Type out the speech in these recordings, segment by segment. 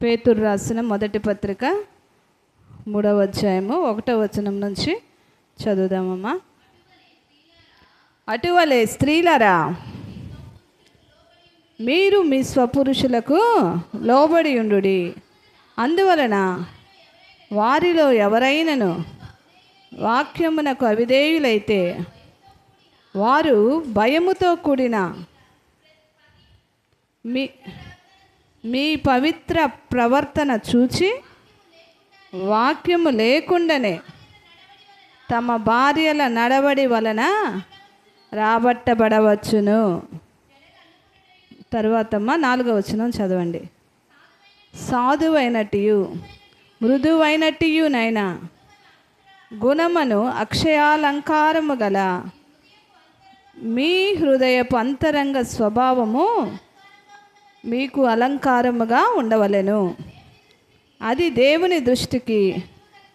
పేతురు రాసిన మొదటి పత్రిక 3వ అధ్యాయము 1వ వచనం నుంచి చదువుదామమ్మా. అటువలే స్త్రీలరా, మీరు మీ స్వపురుషులకు లోబడి ఉండుడి. అందువలన వారిలో ఎవరైనను వాక్యమునకు అవిధేయులైతే వారు భయముతో కూడిన మీ పవిత్ర ప్రవర్తన చూచి వాక్యము లేకుండానే తమ భార్యల నడవడి వలన రాబట్టబడవచ్చును. తర్వాతమ్మ 4వ వచనం చదవండి. సాధువైనట్టు మృదువైనట్టునైనా గుణమును అక్షయాలంకారము గల మీ హృదయపు అంతరంగ స్వభావము మీకు అలంకారముగా ఉండవలెను. అది దేవుని దృష్టికి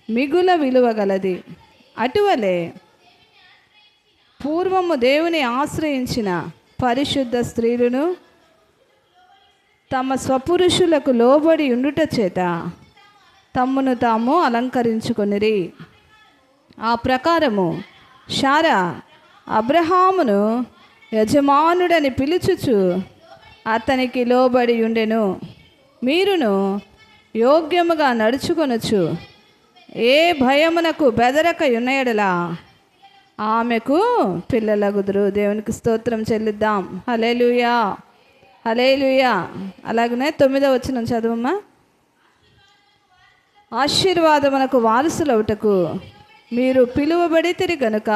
మిగుల విలువ గలది. అటువలే పూర్వము దేవుని ఆశ్రయించిన పరిశుద్ధ స్త్రీలను తమ స్వపురుషులకు లోబడి ఉండుట చేత తమ్మును తాము అలంకరించుకొనిరి. ఆ ప్రకారము శారా అబ్రహామును యజమానుడని పిలుచుచు అతనికి లోబడి ఉండెను. మీరును యోగ్యముగా నడుచుకొనొచ్చు ఏ భయమునకు బెదరక యున్నయడలా ఆమెకు పిల్లలగుదురు. దేవునికి స్తోత్రం చెల్లిద్దాం. హల్లెలూయా, హల్లెలూయా. అలాగనే 9వ వచనం చదువమ్మా. ఆశీర్వాదమునకు వారసులవుటకు మీరు పిలువబడితిరి గనుక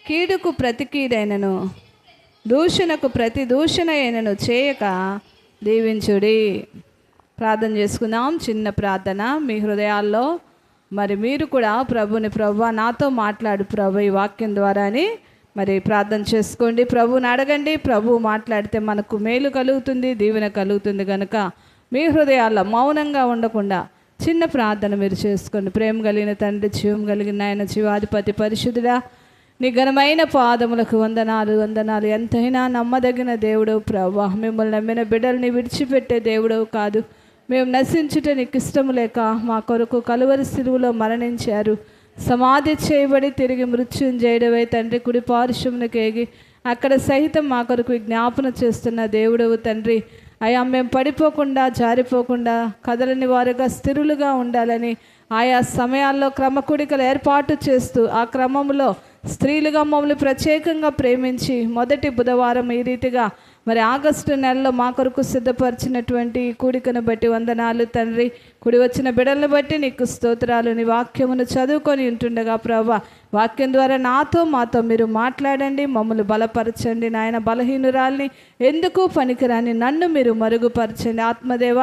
కీడుకు ప్రతి కీడైనను దూషణకు ప్రతి దూషణ అయినను చేయక దీవించుడి. ప్రార్థన చేసుకుందాం. చిన్న ప్రార్థన మీ హృదయాల్లో మరి మీరు కూడా ప్రభుని, ప్రభు నాతో మాట్లాడు ప్రభు ఈ వాక్యం ద్వారా అని మరి ప్రార్థన చేసుకోండి. ప్రభుని అడగండి. ప్రభు మాట్లాడితే మనకు మేలు కలుగుతుంది, దీవెన కలుగుతుంది. కనుక మీ హృదయాల్లో మౌనంగా ఉండకుండా చిన్న ప్రార్థన మీరు చేసుకోండి. ప్రేమ కలిగిన తండ్రి, జీవం కలిగిన ఆయన, జీవాధిపతి, పరిశుద్ధుడా, నీ ఘనమైన పాదములకు వందనాలు, వందనాలు. ఎంతైనా నమ్మదగిన దేవుడవు ప్రభువా. మిమ్మల్ని నమ్మిన బిడ్డల్ని విడిచిపెట్టే దేవుడవు కాదు. మేము నశించుట నీకు ఇష్టము లేక మా కొరకు కలువరి సిలువలో మరణించారు. సమాధి చేయబడి తిరిగి మృత్యుంజయుడవై తండ్రి కుడి పార్శ్వమునకు ఎగి అక్కడ సహితం మా కొరకు విజ్ఞాపన చేస్తున్న దేవుడవు తండ్రి. అయ్యా, మేము పడిపోకుండా, జారిపోకుండా, కదలని వారుగా స్థిరులుగా ఉండాలని ఆయా సమయాల్లో క్రమకుడికలు ఏర్పాటు చేస్తూ ఆ క్రమంలో స్త్రీలుగా మమ్మల్ని ప్రత్యేకంగా ప్రేమించి మొదటి బుధవారం ఈ రీతిగా మరి ఆగస్టు నెలలో మా కొరకు సిద్ధపరిచినటువంటి కూడికను బట్టి వందనాలు తండ్రి. కుడి వచ్చిన బిడ్డలను బట్టి నీకు స్తోత్రాలు. నీ వాక్యమును చదువుకొని ఉంటుండగా ప్రభా, వాక్యం ద్వారా నాతో మాతో మీరు మాట్లాడండి, మమ్మల్ని బలపరచండి నాయన. బలహీనురాల్ని, ఎందుకు పనికిరాని నన్ను మీరు మరుగుపరచండి ఆత్మదేవ.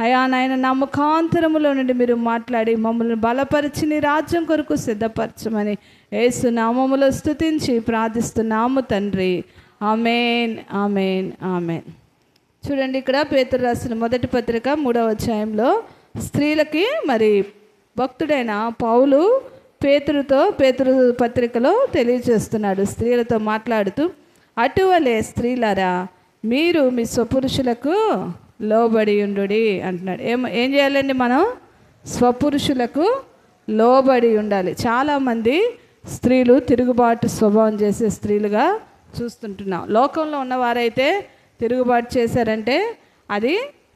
అయా నాయన, నా ముఖాంతరములో నుండి మీరు మాట్లాడి మమ్మల్ని బలపరిచి నీ రాజ్యం కొరకు సిద్ధపరచమని యేసు నామములో స్తుతించి ప్రార్థిస్తున్నాము తండ్రి. ఆమేన్, ఆమేన్, ఆమేన్. చూడండి, ఇక్కడ పేతురు రాసిన మొదటి పత్రిక 3వ అధ్యాయంలో స్త్రీలకి మరి భక్తుడైన పౌలు పేతురు పత్రికలో తెలియజేస్తున్నాడు. స్త్రీలతో మాట్లాడుతూ, అటువలే స్త్రీలారా, మీరు మీ స్వపురుషులకు లోబడి ఉండుడి అంటున్నాడు. ఏం చేయాలండి? మనం స్వపురుషులకు లోబడి ఉండాలి. చాలామంది స్త్రీలు తిరుగుబాటు స్వభావం చేసే స్త్రీలుగా చూస్తుంటున్నాం. లోకంలో ఉన్నవారైతే తిరుగుబాటు చేశారంటే అది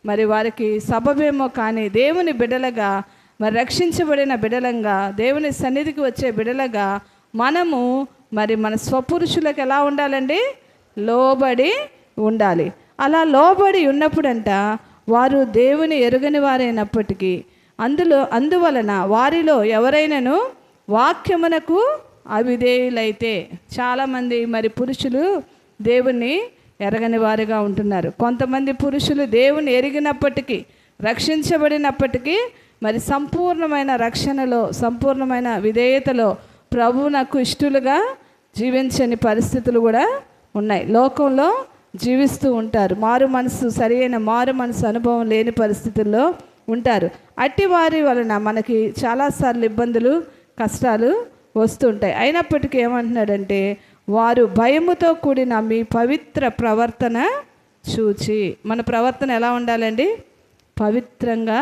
మరి వారికి సబబేమో, కానీ దేవుని బిడలగా మరి రక్షించబడిన బిడలంగా దేవుని సన్నిధికి వచ్చే బిడలగా మనము మరి మన స్వపురుషులకు ఎలా ఉండాలండి? లోబడి ఉండాలి. అలా లోబడి ఉన్నప్పుడంట వారు దేవుని ఎరుగని వారైనప్పటికీ అందువలన వారిలో ఎవరైనాను వాక్యమునకు అవిధేయులైతే, చాలామంది మరి పురుషులు దేవుణ్ణి ఎరగని వారుగా ఉంటున్నారు. కొంతమంది పురుషులు దేవుని ఎరిగినప్పటికీ, రక్షించబడినప్పటికీ మరి సంపూర్ణమైన రక్షణలో, సంపూర్ణమైన విధేయతలో ప్రభువునకు ఇష్టలుగా జీవించని పరిస్థితులు కూడా ఉన్నాయి. లోకంలో జీవిస్తూ ఉంటారు. సరైన మారు మనసు అనుభవం లేని పరిస్థితుల్లో ఉంటారు. అట్టి వారి వలన మనకి చాలాసార్లు ఇబ్బందులు, కష్టాలు వస్తుంటాయి. అయినప్పటికీ ఏమంటున్నాడంటే, వారు భయముతో కూడిన మీ పవిత్ర ప్రవర్తన చూచి. మన ప్రవర్తన ఎలా ఉండాలండి? పవిత్రంగా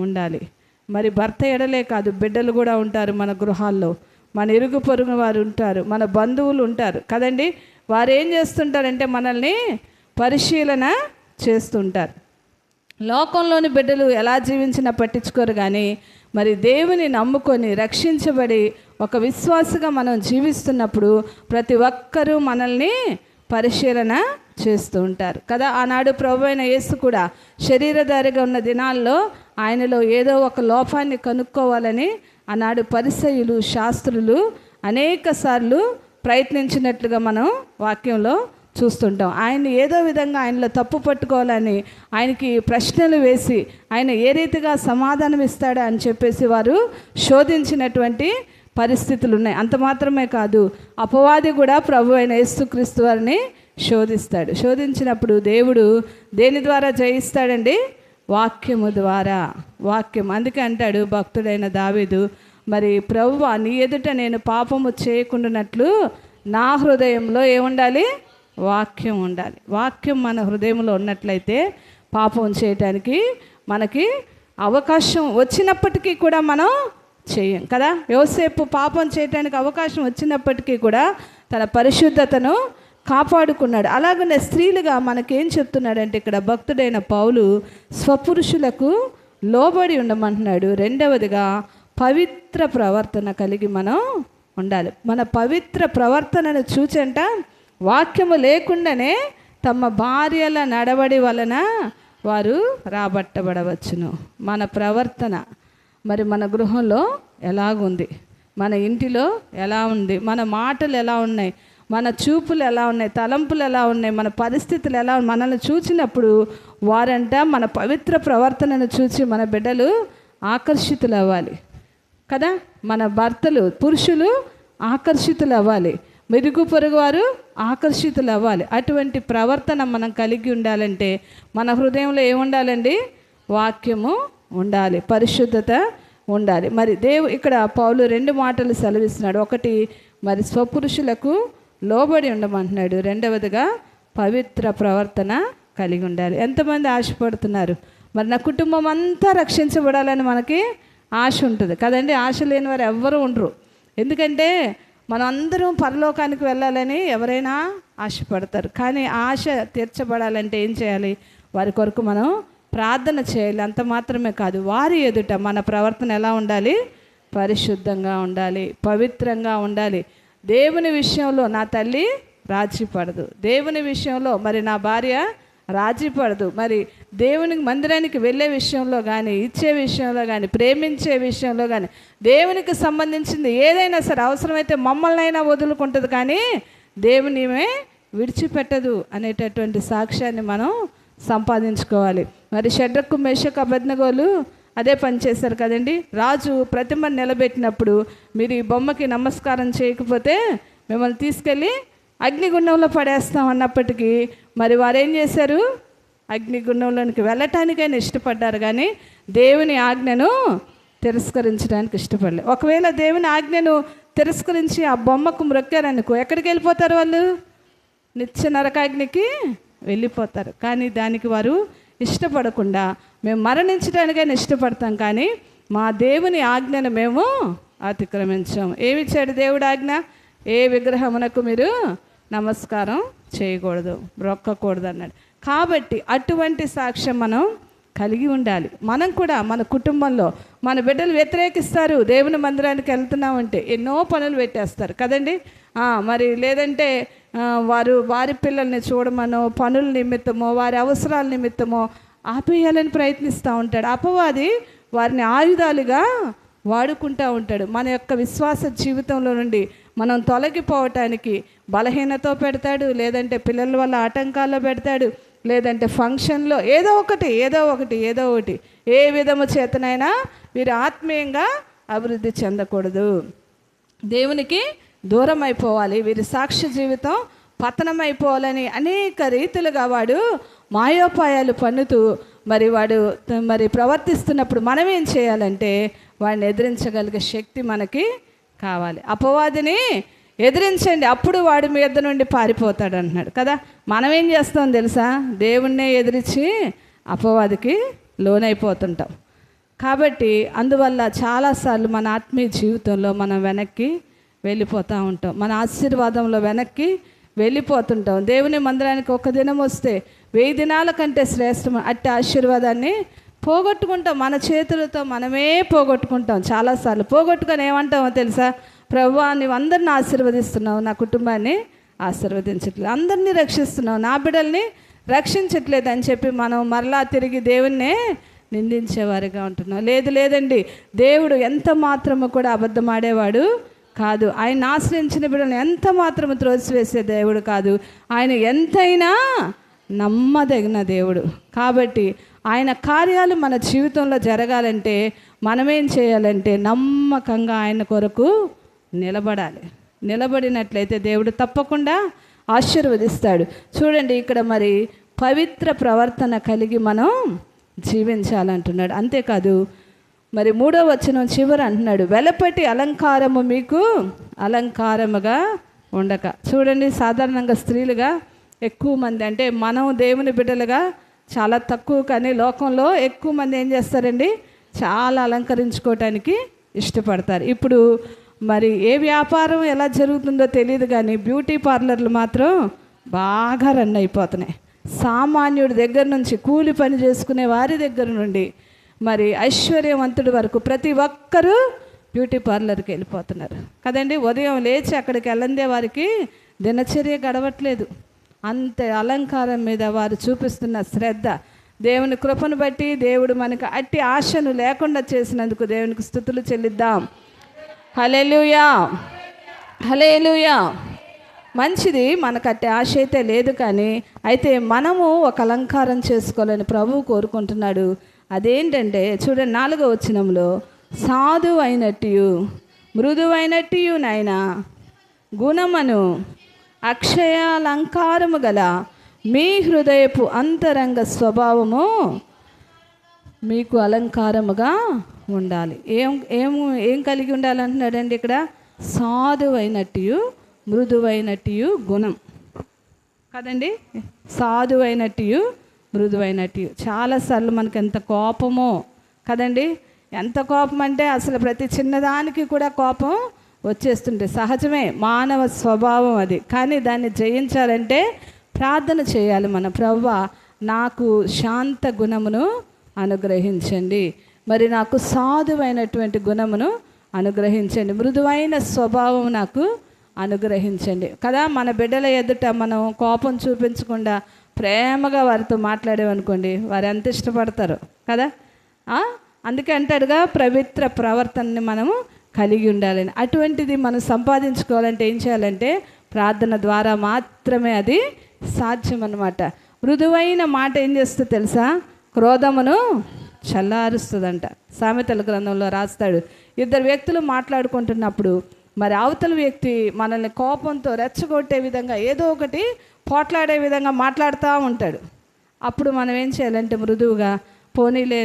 ఉండాలి. మరి భర్త ఎడలే కాదు, బిడ్డలు కూడా ఉంటారు మన గృహాల్లో, మన ఇరుగు పొరుగు వారు ఉంటారు, మన బంధువులు ఉంటారు కదండి. వారు ఏం చేస్తుంటారంటే మనల్ని పరిశీలన చేస్తుంటారు. లోకంలోని బిడ్డలు ఎలా జీవించినా పట్టించుకోరు, కానీ మరి దేవుని నమ్ముకొని రక్షించబడి ఒక విశ్వాసగా మనం జీవిస్తున్నప్పుడు ప్రతి ఒక్కరూ మనల్ని పరిశీలన చేస్తూ ఉంటారు కదా. ఆనాడు ప్రభువైన యేసు కూడా శరీరధారిగా ఉన్న దినాల్లో ఆయనలో ఏదో ఒక లోపాన్ని కనుక్కోవాలని ఆనాడు పరిసయ్యులు, శాస్త్రులు అనేక సార్లు ప్రయత్నించినట్లుగా మనం వాక్యంలో చూస్తుంటాం. ఆయన ఏదో విధంగా ఆయనలో తప్పు పట్టుకోవాలని ఆయనకి ప్రశ్నలు వేసి ఆయన ఏ రీతిగా సమాధానం ఇస్తాడా అని చెప్పేసి వారు శోధించినటువంటి పరిస్థితులు ఉన్నాయి. అంత మాత్రమే కాదు, అపవాది కూడా ప్రభు అయిన యేసుక్రీస్తు వారిని శోధిస్తాడు. శోధించినప్పుడు దేవుడు దేని ద్వారా జయిస్తాడండి? వాక్యము ద్వారా. వాక్యం. అందుకే అంటాడు భక్తుడైన దావీదు, మరి ప్రభువా నీ ఎదుట నేను పాపము చేయకుండానట్లు నా హృదయంలో ఏముండాలి? వాక్యం ఉండాలి. వాక్యం మన హృదయంలో ఉన్నట్లయితే పాపం చేయటానికి మనకి అవకాశం వచ్చినప్పటికీ కూడా మనం చేయం కదా. యోసేపు పాపం చేయటానికి అవకాశం వచ్చినప్పటికీ కూడా తన పరిశుద్ధతను కాపాడుకున్నాడు. అలాగనే స్త్రీలుగా మనకేం చెప్తున్నాడంటే ఇక్కడ భక్తుడైన పౌలు స్వపురుషులకు లోబడి ఉండమంటున్నాడు. రెండవదిగా పవిత్ర ప్రవర్తన కలిగి మనం ఉండాలి. మన పవిత్ర ప్రవర్తనను చూచంట వాక్యము లేకుండానే తమ భార్యల నడవడి వలన వారు రాబట్టబడవచ్చును. మన ప్రవర్తన మరి మన గృహంలో ఎలాగుంది, మన ఇంటిలో ఎలా ఉంది, మన మాటలు ఎలా ఉన్నాయి, మన చూపులు ఎలా ఉన్నాయి, తలంపులు ఎలా ఉన్నాయి, మన పరిస్థితులు ఎలా ఉన్నాయి. మనల్ని చూసినప్పుడు వారంట మన పవిత్ర ప్రవర్తనను చూసి మన బిడ్డలు ఆకర్షితులు అవ్వాలి కదా. మన భర్తలు, పురుషులు ఆకర్షితులు అవ్వాలి, మెరుగు పొరుగు వారు ఆకర్షితులు అవ్వాలి. అటువంటి ప్రవర్తన మనం కలిగి ఉండాలంటే మన హృదయంలో ఏముండాలండి? వాక్యము ఉండాలి, పరిశుద్ధత ఉండాలి. మరి ఇక్కడ పౌలు రెండు మాటలు సెలవిస్తున్నాడు. ఒకటి మరి స్వపురుషులకు లోబడి ఉండమంటున్నాడు, రెండవదిగా పవిత్ర ప్రవర్తన కలిగి ఉండాలి. ఎంతమంది ఆశపడుతున్నారు? మరి నా కుటుంబం అంతా రక్షించబడాలని మనకి ఆశ ఉంటుంది కదండి. ఆశ లేని వారు ఎవ్వరూ ఉండరు. ఎందుకంటే మనం అందరం పరలోకానికి వెళ్ళాలని ఎవరైనా ఆశపడతారు. కానీ ఆశ తీర్చబడాలంటే ఏం చేయాలి? వారి కొరకు మనం ప్రార్థన చేయాలి. అంత మాత్రమే కాదు, వారి ఎదుట మన ప్రవర్తన ఎలా ఉండాలి? పరిశుద్ధంగా ఉండాలి, పవిత్రంగా ఉండాలి. దేవుని విషయంలో నా తల్లి రాజీ పడదు, దేవుని విషయంలో మరి నా భార్య రాజీ పడదు. మరి దేవునికి మందిరానికి వెళ్ళే విషయంలో కానీ, ఇచ్చే విషయంలో కానీ, ప్రేమించే విషయంలో కానీ, దేవునికి సంబంధించింది ఏదైనా సరే అవసరమైతే మమ్మల్ని అయినా వదులుకుంటుంది, కానీ దేవుని విడిచిపెట్టదు అనేటటువంటి సాక్ష్యాన్ని మనం సంపాదించుకోవాలి. మరి షడ్రకు, మేషకు, అబేద్నెగోలు అదే పని చేశారు కదండి. రాజు ప్రతిమను నిలబెట్టినప్పుడు మీరు ఈ బొమ్మకి నమస్కారం చేయకపోతే మిమ్మల్ని తీసుకెళ్ళి అగ్నిగుండంలో పడేస్తాం అన్నప్పటికీ మరి వారు ఏం చేశారు? అగ్నిగుండంలోనికి వెళ్ళటానికైనా ఇష్టపడ్డారు, కానీ దేవుని ఆజ్ఞను తిరస్కరించడానికి ఇష్టపడలేదు. ఒకవేళ దేవుని ఆజ్ఞను తిరస్కరించి ఆ బొమ్మకు మ్రొక్కారనుకో ఎక్కడికి వెళ్ళిపోతారు? వాళ్ళు నిత్య నరకాగ్నికి వెళ్ళిపోతారు. కానీ దానికి వారు ఇష్టపడకుండా మేము మరణించడానికైనా ఇష్టపడతాం, కానీ మా దేవుని ఆజ్ఞను మేము అతిక్రమించాం. ఏమిచ్చాడు దేవుడు ఆజ్ఞ? ఏ విగ్రహమునకు మీరు నమస్కారం చేయకూడదు, మొక్కకూడదు అన్నాడు. కాబట్టి అటువంటి సాక్ష్యం మనం కలిగి ఉండాలి. మనం కూడా మన కుటుంబంలో మన బిడ్డలు వ్యతిరేకిస్తారు. దేవుని మందిరానికి వెళ్తున్నామంటే ఎన్నో పనులు పెట్టేస్తారు కదండి. మరి లేదంటే వారి పిల్లల్ని చూడమనో, పనుల నిమిత్తమో, వారి అవసరాల నిమిత్తమో ఆపేయాలని ప్రయత్నిస్తూ ఉంటాడు. అపవాది వారిని ఆయుధాలుగా వాడుకుంటూ ఉంటాడు. మన యొక్క విశ్వాస జీవితంలో నుండి మనం తొలగిపోవటానికి బలహీనతో పెడతాడు, లేదంటే పిల్లల వల్ల ఆటంకాల్లో పెడతాడు, లేదంటే ఫంక్షన్లో ఏదో ఒకటి ఏ విధము చేతనైనా వీరు ఆత్మీయంగా అభివృద్ధి చెందకూడదు, దేవునికి దూరం అయిపోవాలి, వీరి సాక్ష్య జీవితం పతనమైపోవాలని అనేక రీతులుగా వాడు మాయోపాయాలు పన్నుతూ మరి ప్రవర్తిస్తున్నప్పుడు మనం ఏం చేయాలంటే వాడిని ఎదిరించగలిగే శక్తి మనకి కావాలి. అపవాదిని ఎదిరించండి, అప్పుడు వాడి మీద నుండి పారిపోతాడు అంటున్నాడు కదా. మనం ఏం చేస్తాం తెలుసా? దేవుణ్ణే ఎదిరించి అపవాదికి లోనైపోతుంటాం. కాబట్టి అందువల్ల చాలాసార్లు మన ఆత్మీయ జీవితంలో మనం వెనక్కి వెళ్ళిపోతూ ఉంటాం, మన ఆశీర్వాదంలో వెనక్కి వెళ్ళిపోతుంటాం. దేవుని మందిరానికి ఒక దినం వస్తే 1000 దినాల కంటే శ్రేష్టం. అట్టి ఆశీర్వాదాన్ని పోగొట్టుకుంటాం, మన చేతులతో మనమే పోగొట్టుకుంటాం. చాలాసార్లు పోగొట్టుకొని ఏమంటామో తెలుసా? ప్రభువా, నీవు అందరిని ఆశీర్వదిస్తున్నావు, నా కుటుంబాన్ని ఆశీర్వదించట్లేదు, అందరినీ రక్షిస్తున్నావు, నా బిడ్డల్ని రక్షించట్లేదు అని చెప్పి మనం మరలా తిరిగి దేవుణ్ణే నిందించేవారిగా ఉంటున్నాం. లేదండి, దేవుడు ఎంత మాత్రము కూడా అబద్ధం ఆడేవాడు కాదు. ఆయన ఆశ్రయించిన బిడ్డలను ఎంత మాత్రము త్రోసివేసే దేవుడు కాదు. ఆయన ఎంతైనా నమ్మదగిన దేవుడు. కాబట్టి ఆయన కార్యాలు మన జీవితంలో జరగాలంటే మనమేం చేయాలంటే నమ్మకంగా ఆయన కొరకు నిలబడాలి. నిలబడినట్లయితే దేవుడు తప్పకుండా ఆశీర్వదిస్తాడు. చూడండి, ఇక్కడ మరి పవిత్ర ప్రవర్తన కలిగి మనం జీవించాలంటున్నాడు. అంతేకాదు, మరి 3వ వచనం చివర అంటున్నాడు, వెలపటి అలంకారము మీకు అలంకారముగా ఉండక. చూడండి, సాధారణంగా స్త్రీలుగా ఎక్కువ మంది, అంటే మనం దేవుని బిడ్డలుగా చాలా తక్కువ, కానీ లోకంలో ఎక్కువ మంది ఏం చేస్తారండి, చాలా అలంకరించుకోవటానికి ఇష్టపడతారు. ఇప్పుడు మరి ఏ వ్యాపారం ఎలా జరుగుతుందో తెలియదు, కానీ బ్యూటీ పార్లర్లు మాత్రం బాగా రన్ అయిపోతున్నాయి. సామాన్యుడి దగ్గర నుంచి, కూలి పని చేసుకునే వారి దగ్గర నుండి మరి ఐశ్వర్యవంతుడి వరకు ప్రతి ఒక్కరూ బ్యూటీ పార్లర్కి వెళ్ళిపోతున్నారు కదండి. ఉదయం లేచి అక్కడికి వెళ్ళందే వారికి దినచర్య గడవట్లేదు. అంత అలంకారం మీద వారు చూపిస్తున్న శ్రద్ధ, దేవుని కృపను బట్టి దేవుడు మనకు అట్టి ఆశను లేకుండా చేసినందుకు దేవునికి స్తుతులు చెల్లిద్దాం. హల్లెలూయా, హల్లెలూయా. మంచిది, మనకు అట్టి ఆశ అయితే లేదు, కానీ అయితే మనము ఒక అలంకారం చేసుకోవాలని ప్రభువు కోరుకుంటున్నాడు. అదేంటంటే చూడండి, 4వ వచనంలో, సాధువు అయినట్టు మృదువైనట్టు నాయన గుణమను అక్షయాలంకారము గల మీ హృదయపు అంతరంగ స్వభావము మీకు అలంకారముగా ఉండాలి. ఏం కలిగి ఉండాలంటున్నాడండి ఇక్కడ? సాధువైనట్టు మృదువైనట్టు గుణం కదండి. సాధువైనట్టు మృదువైనట్టు. చాలాసార్లు మనకు ఎంత కోపమో కదండి, ఎంత కోపం అంటే అసలు ప్రతి చిన్నదానికి కూడా కోపం వచ్చేస్తుంటే సహజమే, మానవ స్వభావం అది. కానీ దాన్ని జయించాలంటే ప్రార్థన చేయాలి. మన ప్రభువా, నాకు శాంత గుణమును అనుగ్రహించండి, మరి నాకు సాధువైనటువంటి గుణమును అనుగ్రహించండి, మృదువైన స్వభావం నాకు అనుగ్రహించండి కదా. మన బిడ్డల ఎదుట మనం కోపం చూపించకుండా ప్రేమగా వారితో మాట్లాడేమనుకోండి, వారు ఎంత ఇష్టపడతారు కదా. అందుకే అంటాడుగా, పవిత్ర ప్రవర్తనని మనము కలిగి ఉండాలని. అటువంటిది మనం సంపాదించుకోవాలంటే ఏం చేయాలంటే ప్రార్థన ద్వారా మాత్రమే అది సాధ్యం అన్నమాట. మృదువైన మాట ఏం చేస్తుంది తెలుసా? క్రోధమును చల్లారుస్తుందంట. సామెతల గ్రంథంలో రాస్తాడు, 2 వ్యక్తులు మాట్లాడుకుంటున్నప్పుడు మరి అవతల వ్యక్తి మనల్ని కోపంతో రెచ్చగొట్టే విధంగా ఏదో ఒకటి పోట్లాడే విధంగా మాట్లాడుతూ ఉంటాడు. అప్పుడు మనం ఏం చేయాలంటే మృదువుగా, పోనీలే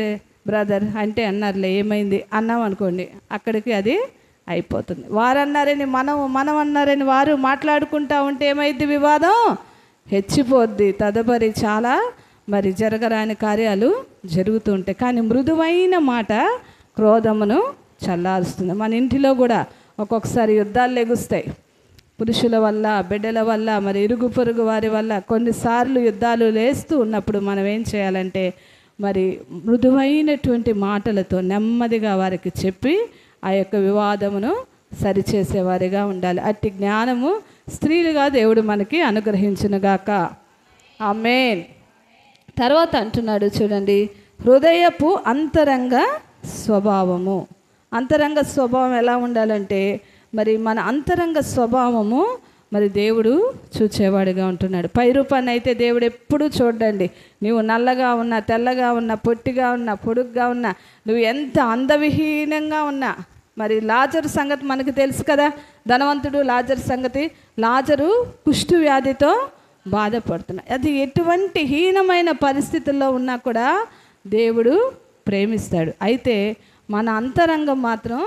బ్రదర్ అంటే అన్నారులే, ఏమైంది అన్నాం అనుకోండి, అక్కడికి అది అయిపోతుంది. వారు అన్నారని మనం అన్నారని వారు మాట్లాడుకుంటూ ఉంటే ఏమైంది? వివాదం హెచ్చిపోద్ది. తదుపరి చాలా మరి జరగరాని కార్యాలు జరుగుతూ ఉంటాయి. కానీ మృదువైన మాట క్రోధమును చల్లారుస్తుంది. మన ఇంటిలో కూడా ఒక్కొక్కసారి యుద్ధాలు లెగుస్తాయి, పురుషుల వల్ల, బిడ్డల వల్ల, మరి ఇరుగు పొరుగు వారి వల్ల కొన్నిసార్లు యుద్ధాలు లేస్తూ ఉన్నప్పుడు మనం ఏం చేయాలంటే మరి మృదువైనటువంటి మాటలతో నెమ్మదిగా వారికి చెప్పి ఆ యొక్క వివాదమును సరిచేసేవారిగా ఉండాలి. అట్టి జ్ఞానము స్త్రీలుగా దేవుడు మనకి అనుగ్రహించునుగాక. ఆమేన్. తర్వాత అంటున్నాడు చూడండి, హృదయపు అంతరంగ స్వభావము. అంతరంగ స్వభావం ఎలా ఉండాలంటే మరి మన అంతరంగ స్వభావము మరి దేవుడు చూచేవాడిగా ఉంటున్నాడు. పై రూపాన్ని అయితే దేవుడు ఎప్పుడూ చూడండి. నువ్వు నల్లగా ఉన్నా, తెల్లగా ఉన్నా, పొట్టిగా ఉన్నా, పొడుగ్గా ఉన్నా, నువ్వు ఎంత అందవిహీనంగా ఉన్నా, మరి లాజరు సంగతి మనకు తెలుసు కదా, ధనవంతుడు లాజరు సంగతి. లాజరు కుష్టు వ్యాధితో బాధపడుతున్నాడు. అది ఎటువంటి హీనమైన పరిస్థితుల్లో ఉన్నా కూడా దేవుడు ప్రేమిస్తాడు. అయితే మన అంతరంగం మాత్రం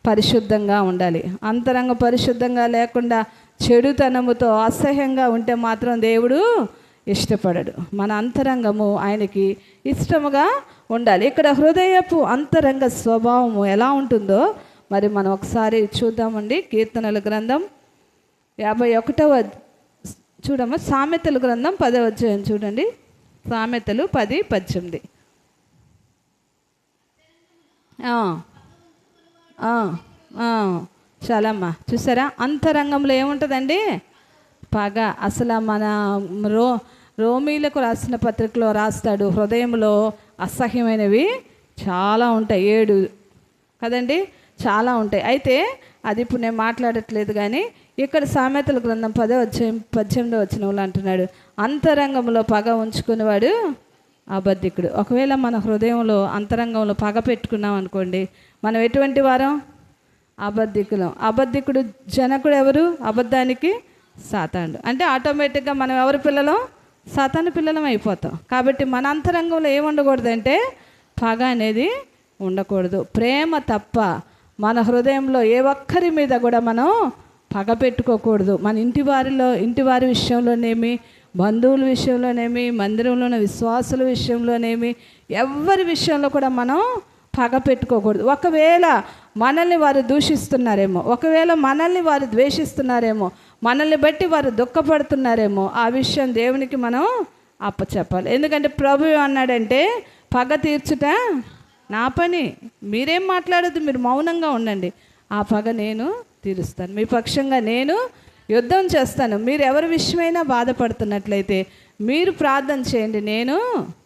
పరిశుద్ధంగా ఉండాలి. అంతరంగం పరిశుద్ధంగా లేకుండా చెడుతనముతో అసహ్యంగా ఉంటే మాత్రం దేవుడు ఇష్టపడడు. మన అంతరంగము ఆయనకి ఇష్టముగా ఉండాలి. ఇక్కడ హృదయపు అంతరంగ స్వభావము ఎలా ఉంటుందో మరి మనం ఒకసారి చూద్దామండి. కీర్తనల గ్రంథం 51వ చూడమ్మా. సామెతల గ్రంథం 10వ అధ్యాయం చూడండి. సామెతలు 10:18. చాలమ్మా. చూసారా, అంతరంగంలో ఏముంటుందండి? పగ. అసలు మన రోమీలకు రాసిన పత్రికలో రాస్తాడు, హృదయంలో అసహ్యమైనవి చాలా ఉంటాయి, 7 కదండి, చాలా ఉంటాయి. అయితే అది ఇప్పుడు నేను మాట్లాడట్లేదు, కానీ ఇక్కడ సామెతల గ్రంథం 10వ అధ్యాయం 18వ వచనంలో అంటున్నాడు, అంతరంగంలో పగ ఉంచుకునేవాడు అబద్ధికుడు. ఒకవేళ మన హృదయంలో అంతరంగంలో పగ పెట్టుకున్నాం అనుకోండి, మనం ఎటువంటి వారం? అబద్ధికులం. అబద్ధికుడు జనకుడు ఎవరు? అబద్ధానికి సాతానుడు. అంటే ఆటోమేటిక్గా మనం ఎవరి పిల్లలం? సాతాను పిల్లలం అయిపోతాం. కాబట్టి మన అంతరంగంలో ఏమి ఉండకూడదంటే పగ అనేది ఉండకూడదు. ప్రేమ తప్ప మన హృదయంలో ఏ ఒక్కరి మీద కూడా మనం పగ పెట్టుకోకూడదు. మన ఇంటి వారి విషయంలోనేమి, బంధువుల విషయంలోనేమి, మందిరంలో ఉన్న విశ్వాసుల విషయంలోనేమి, ఎవరి విషయంలో కూడా మనం పగ పెట్టుకోకూడదు. ఒకవేళ మనల్ని వారు దూషిస్తున్నారేమో, ఒకవేళ మనల్ని వారు ద్వేషిస్తున్నారేమో, మనల్ని బట్టి వారు దుఃఖపడుతున్నారేమో, ఆ విషయం దేవునికి మనం అప్పచెప్పాలి. ఎందుకంటే ప్రభు అన్నాడంటే, పగ తీర్చుట నా పని, మీరేం మాట్లాడద్దు, మీరు మౌనంగా ఉండండి, ఆ పగ నేను తీరుస్తాను, మీ పక్షంగా నేను యుద్ధం చేస్తాను. మీరు ఎవరి విషయమైనా బాధపడుతున్నట్లయితే మీరు ప్రార్థన చేయండి, నేను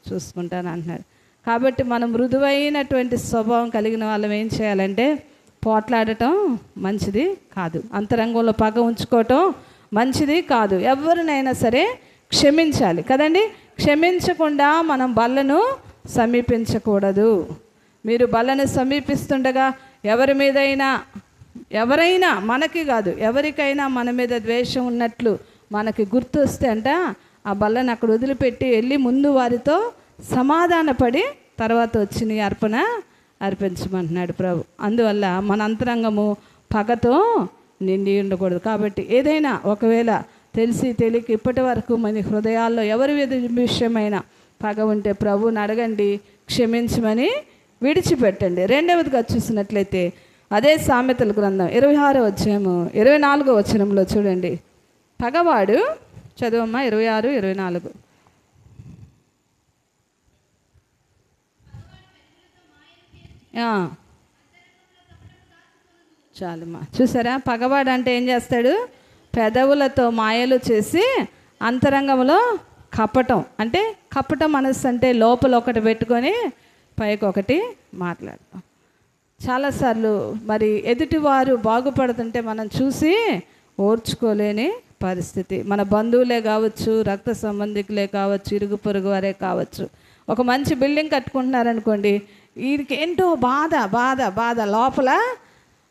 చూసుకుంటాను అంటున్నాడు. కాబట్టి మనం మృదువైనటువంటి స్వభావం కలిగిన వాళ్ళం ఏం చేయాలంటే, పోట్లాడటం మంచిది కాదు, అంతరంగంలో పగ ఉంచుకోవటం మంచిది కాదు. ఎవరినైనా సరే క్షమించాలి కదండి. క్షమించకుండా మనం బల్లను సమీపించకూడదు. మీరు బల్లను సమీపిస్తుండగా ఎవరైనా మనకి కాదు, ఎవరికైనా మన మీద ద్వేషం ఉన్నట్లు మనకి గుర్తు వస్తే అంట, ఆ బల్లను అక్కడ వదిలిపెట్టి వెళ్ళి ముందు వారితో సమాధానపడి తర్వాత వచ్చి నీ అర్పణ అర్పించమంటున్నాడు ప్రభు. అందువల్ల మన అంతరంగము పగతో నిండి ఉండకూడదు. కాబట్టి ఏదైనా ఒకవేళ తెలిసి తెలియక ఇప్పటి వరకు మన హృదయాల్లో ఎవరి విషయమైన పగ ఉంటే ప్రభువుని అడగండి, క్షమించమని విడిచిపెట్టండి. రెండవదిగా చూసినట్లయితే అదే సామెతల గ్రంథం 26వ అధ్యాయము 24వ వచనంలో చూడండి. పగవాడు, చదువమ్మా 26, 24. చాలమ్మా. చూసారా, పగవాడు అంటే ఏం చేస్తాడు? పెదవులతో మాయలు చేసి అంతరంగంలో కపటం. అంటే కపట మనస్సు అంటే లోపల ఒకటి పెట్టుకొని పైకి ఒకటి మాట్లాడతాం. చాలాసార్లు మరి ఎదుటివారు బాగుపడుతుంటే మనం చూసి ఓర్చుకోలేని పరిస్థితి. మన బంధువులే కావచ్చు, రక్త సంబంధికులే కావచ్చు, ఇరుగు పొరుగు వారే కావచ్చు. ఒక మంచి బిల్డింగ్ కట్టుకుంటున్నారనుకోండి, వీరికి ఏంటో బాధ బాధ బాధ లోపల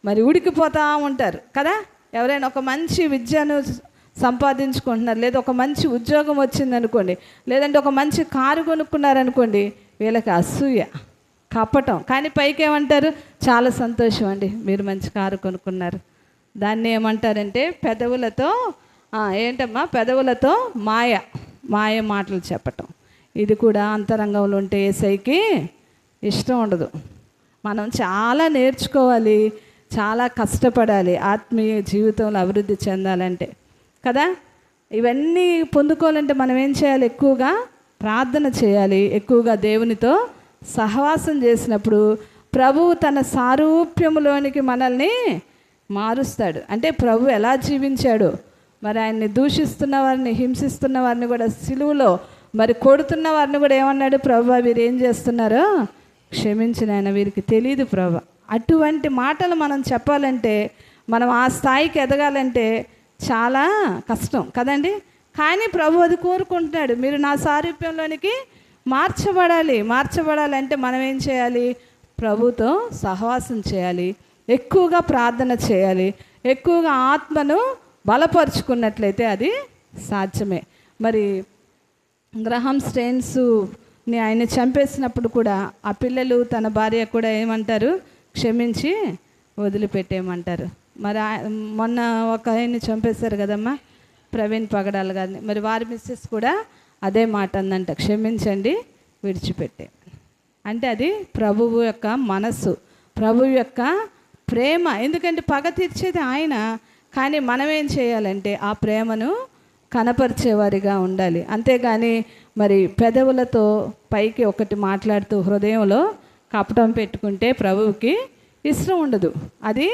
మరి ఉడికిపోతూ ఉంటారు కదా. ఎవరైనా ఒక మంచి విద్యను సంపాదించుకుంటున్నారు, లేదా ఒక మంచి ఉద్యోగం వచ్చిందనుకోండి, లేదంటే ఒక మంచి కారు కొనుక్కున్నారనుకోండి, వీళ్ళకి అసూయ, కపటం. కానీ పైకి ఏమంటారు? చాలా సంతోషం అండి, మీరు మంచి కారు కొనుక్కున్నారు. దాన్ని ఏమంటారంటే పెదవులతో ఏంటమ్మా, పెదవులతో మాయ మాటలు చెప్పటం. ఇది కూడా అంతరంగంలో ఉంటే యేసయ్యకి ఇష్టం ఉండదు. మనం చాలా నేర్చుకోవాలి, చాలా కష్టపడాలి ఆత్మీయ జీవితంలో అభివృద్ధి చెందాలంటే కదా. ఇవన్నీ పొందుకోవాలంటే మనం ఏం చేయాలి? ఎక్కువగా ప్రార్థన చేయాలి, ఎక్కువగా దేవునితో సహవాసం చేసినప్పుడు ప్రభువు తన సారూప్యములోనికి మనల్ని మారుస్తాడు. అంటే ప్రభు ఎలా జీవించాడు, మరి ఆయన్ని దూషిస్తున్న వారిని, హింసిస్తున్న వారిని కూడా సిలువలో మరి కొడుతున్న వారిని కూడా ఏమన్నాడు? ప్రభు వీరు ఏం చేస్తున్నారో క్షమించిన ఆయన, వీరికి తెలియదు ప్రభు. అటువంటి మాటలు మనం చెప్పాలంటే, మనం ఆ స్థాయికి ఎదగాలంటే చాలా కష్టం కదండి. కానీ ప్రభు అది కోరుకుంటున్నాడు, మీరు నా సారూప్యంలోనికి మార్చబడాలి అంటే మనం ఏం చేయాలి? ప్రభుతో సహవాసం చేయాలి, ఎక్కువగా ప్రార్థన చేయాలి, ఎక్కువగా ఆత్మను బలపరుచుకున్నట్లయితే అది సాధ్యమే. మరి గ్రహం స్టెయిన్స్ని ఆయన చంపేసినప్పుడు కూడా ఆ పిల్లలు తన భార్య కూడా ఏమంటారు? క్షమించి వదిలిపెట్టేయమంటారు. మరి మొన్న ఒక ఆయన్ని చంపేశారు కదమ్మా, ప్రవీణ్ పగడాల్ గారిని. మరి వారి మిస్సెస్ కూడా అదే మాట అందంట, క్షమించండి విడిచిపెట్టే. అంటే అది ప్రభువు యొక్క మనస్సు, ప్రభువు యొక్క ప్రేమ. ఎందుకంటే పగ తీర్చేది ఆయన, కానీ మనం ఏం చేయాలంటే ఆ ప్రేమను కనపరిచేవారిగా ఉండాలి. అంతేగాని మరి పెదవులతో పైకి ఒకటి మాట్లాడుతూ హృదయంలో కపటం పెట్టుకుంటే ప్రభువుకి ఇష్టం ఉండదు. అది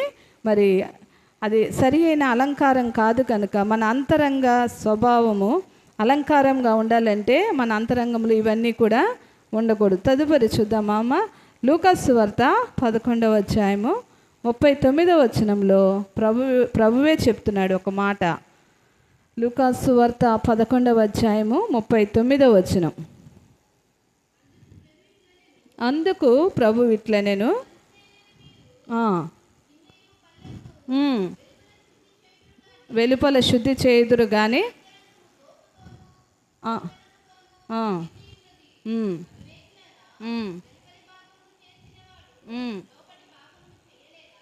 సరి అయిన అలంకారం కాదు. కనుక మన అంతరంగ స్వభావము అలంకారంగా ఉండాలంటే మన అంతరంగంలో ఇవన్నీ కూడా ఉండకూడదు. తదుపరి చూద్దామా అమ్మ, లూకాసు వార్త 11వ అధ్యాయము 39వ వచనంలో ప్రభువే చెప్తున్నాడు ఒక మాట. లూకాసు వార్త 11వ అధ్యాయము 39వ వచనం. అందుకు ప్రభు ఇట్లా నేను వెలుపల శుద్ధి చేయుదురు కానీ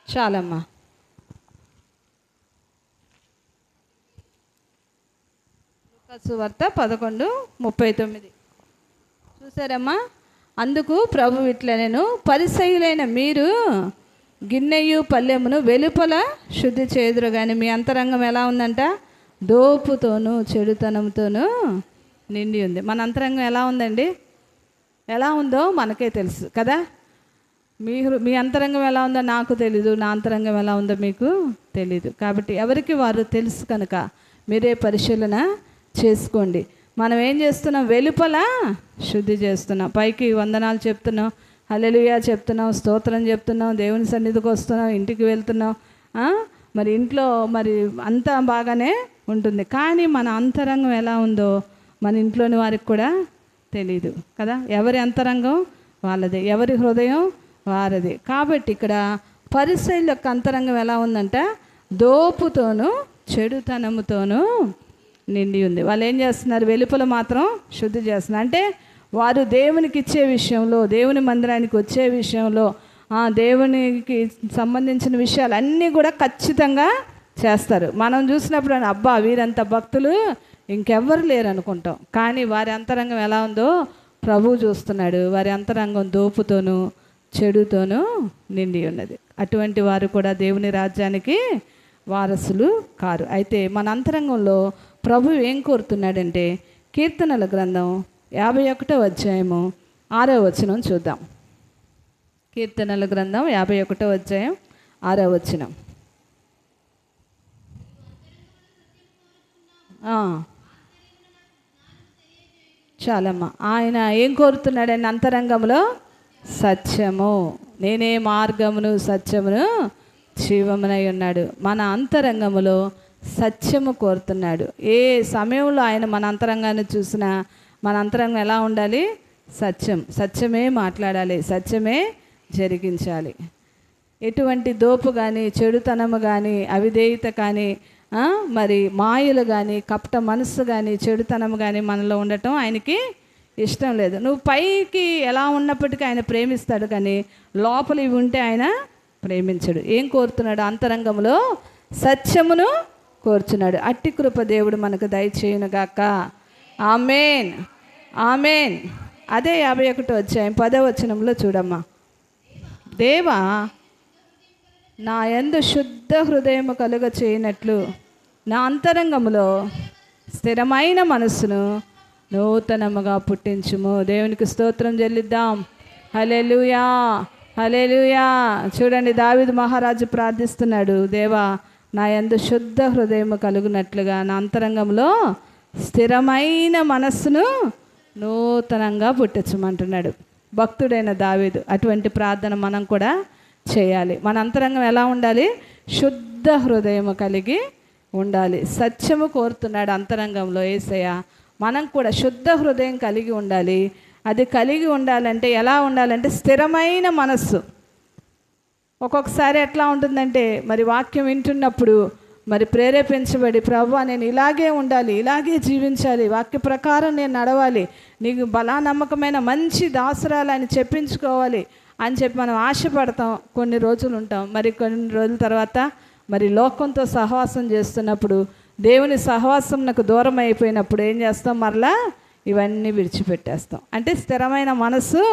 చాలమ్మా. లూకాసు వార్త 11:39 చూసారమ్మా. అందుకు ప్రభు ఇట్లా నేను పరిసయ్యులైన మీరు గిన్నెయు పల్లెమును వెలుపల శుద్ధి చేదురు కానీ మీ అంతరంగం ఎలా ఉందంట? దోపుతోనూ చెడుతనంతోనూ నిండి ఉంది. మన అంతరంగం ఎలా ఉందండి? ఎలా ఉందో మనకే తెలుసు కదా. మీ అంతరంగం ఎలా ఉందో నాకు తెలీదు, నా అంతరంగం ఎలా ఉందో మీకు తెలీదు. కాబట్టి ఎవరికి వారు తెలుసు కనుక మీరే పరిశీలన చేసుకోండి. మనం ఏం చేస్తున్నాం? వెలుపల శుద్ధి చేస్తున్నాం, పైకి వందనాలు చెప్తున్నాం, హల్లెలూయా చెప్తున్నాం, స్తోత్రం చెప్తున్నాం, దేవుని సన్నిధికి వస్తున్నాం, ఇంటికి వెళ్తున్నాం, మరి ఇంట్లో మరి అంతా బాగానే ఉంటుంది. కానీ మన అంతరంగం ఎలా ఉందో మన ఇంట్లోని వారికి కూడా తెలీదు కదా. ఎవరి అంతరంగం వాళ్ళదే, ఎవరి హృదయం వారది. కాబట్టి ఇక్కడ పరిసయ్యుల యొక్క అంతరంగం ఎలా ఉందంట? దోపుతోనూ చెడుతనముతోనూ నిండి ఉంది. వాళ్ళు ఏం చేస్తున్నారు? వెలుపల మాత్రం శుద్ధి చేస్తున్నారు. అంటే వారు దేవునికి ఇచ్చే విషయంలో, దేవుని మందిరానికి వచ్చే విషయంలో, దేవునికి సంబంధించిన విషయాలు అన్నీ కూడా ఖచ్చితంగా చేస్తారు. మనం చూసినప్పుడు అబ్బా వీరంత భక్తులు ఇంకెవ్వరు లేరు అనుకుంటాం. కానీ వారి అంతరంగం ఎలా ఉందో ప్రభువు చూస్తున్నాడు. వారి అంతరంగం దోపుతోనూ చెడుతోనూ నిండి ఉన్నది. అటువంటి వారు కూడా దేవుని రాజ్యానికి వారసులు కారు. అయితే మన అంతరంగంలో ప్రభువు ఏం కోరుతున్నాడంటే, కీర్తనల గ్రంథం 51వ అధ్యాయము 6వ వచనం చూద్దాం. కీర్తనల గ్రంథం 51వ అధ్యాయం 6వ వచనం. చాలమ్మా. ఆయన ఏం కోరుతున్నాడండి? అంతరంగంలో సత్యము, నేనే మార్గమును సత్యమును జీవమునై ఉన్నాడు. మన అంతరంగములో సత్యము కోరుతున్నాడు. ఏ సమయంలో ఆయన మన అంతరంగాన్ని చూసినా మన అంతరంగం ఎలా ఉండాలి? సత్యమే మాట్లాడాలి, సత్యమే జరిగించాలి. ఎటువంటి దోపు కానీ, చెడుతనము కానీ, అవిధేయత కానీ, మరి మాయలు కానీ, కపట మనస్సు కానీ, చెడుతనము కానీ మనలో ఉండటం ఆయనకి ఇష్టం లేదు. నువ్వు పైకి ఎలా ఉన్నప్పటికీ ఆయన ప్రేమిస్తాడు, కానీ లోపల ఇవి ఉంటే ఆయన ప్రేమించడు. ఏం కోరుతున్నాడు? అంతరంగంలో సత్యమును కోరుచున్నాడు. అట్టి కృప దేవుడు మనకు దయచేయునుగాక. ఆమేన్, ఆమేన్. అదే 51వ అధ్యాయం 10వ వచనంలో చూడమ్మా. దేవా, నా యందు శుద్ధ హృదయము కలుగ చేయనట్లు నా అంతరంగములో స్థిరమైన మనస్సును నూతనముగా పుట్టించుము. దేవునికి స్తోత్రం చెల్లిద్దాం. హల్లెలూయా, హల్లెలూయా. చూడండి, దావీదు మహారాజు ప్రార్థిస్తున్నాడు, దేవా నా యందు శుద్ధ హృదయము కలుగునట్లుగా నా అంతరంగంలో స్థిరమైన మనస్సును నూతనంగా పుట్టించమంటున్నాడు భక్తుడైన దావీదు. అటువంటి ప్రార్థన మనం కూడా చేయాలి. మన అంతరంగం ఎలా ఉండాలి? శుద్ధ హృదయము కలిగి ఉండాలి. సత్యము కోరుతున్నాడు అంతరంగంలో యేసయ్య. మనం కూడా శుద్ధ హృదయం కలిగి ఉండాలి. అది కలిగి ఉండాలంటే ఎలా ఉండాలంటే స్థిరమైన మనస్సు. ఒక్కొక్కసారి ఎట్లా ఉంటుందంటే, మరి వాక్యం వింటున్నప్పుడు మరి ప్రేరేపించబడి, ప్రభువా నేను ఇలాగే ఉండాలి, ఇలాగే జీవించాలి, వాక్య ప్రకారం నేను నడవాలి, నీకు బలా నమ్మకమైన మంచి దాసురాలని చెప్పించుకోవాలి అని చెప్పి మనం ఆశపడతాం. కొన్ని రోజులు ఉంటాం, మరి కొన్ని రోజుల తర్వాత మరి లోకంతో సహవాసం చేస్తున్నప్పుడు, దేవుని సహవాసం నాకు దూరం అయిపోయినప్పుడు ఏం చేస్తాం? మరలా ఇవన్నీ విడిచిపెట్టేస్తాం. అంటే స్థిరమైన మనస్సు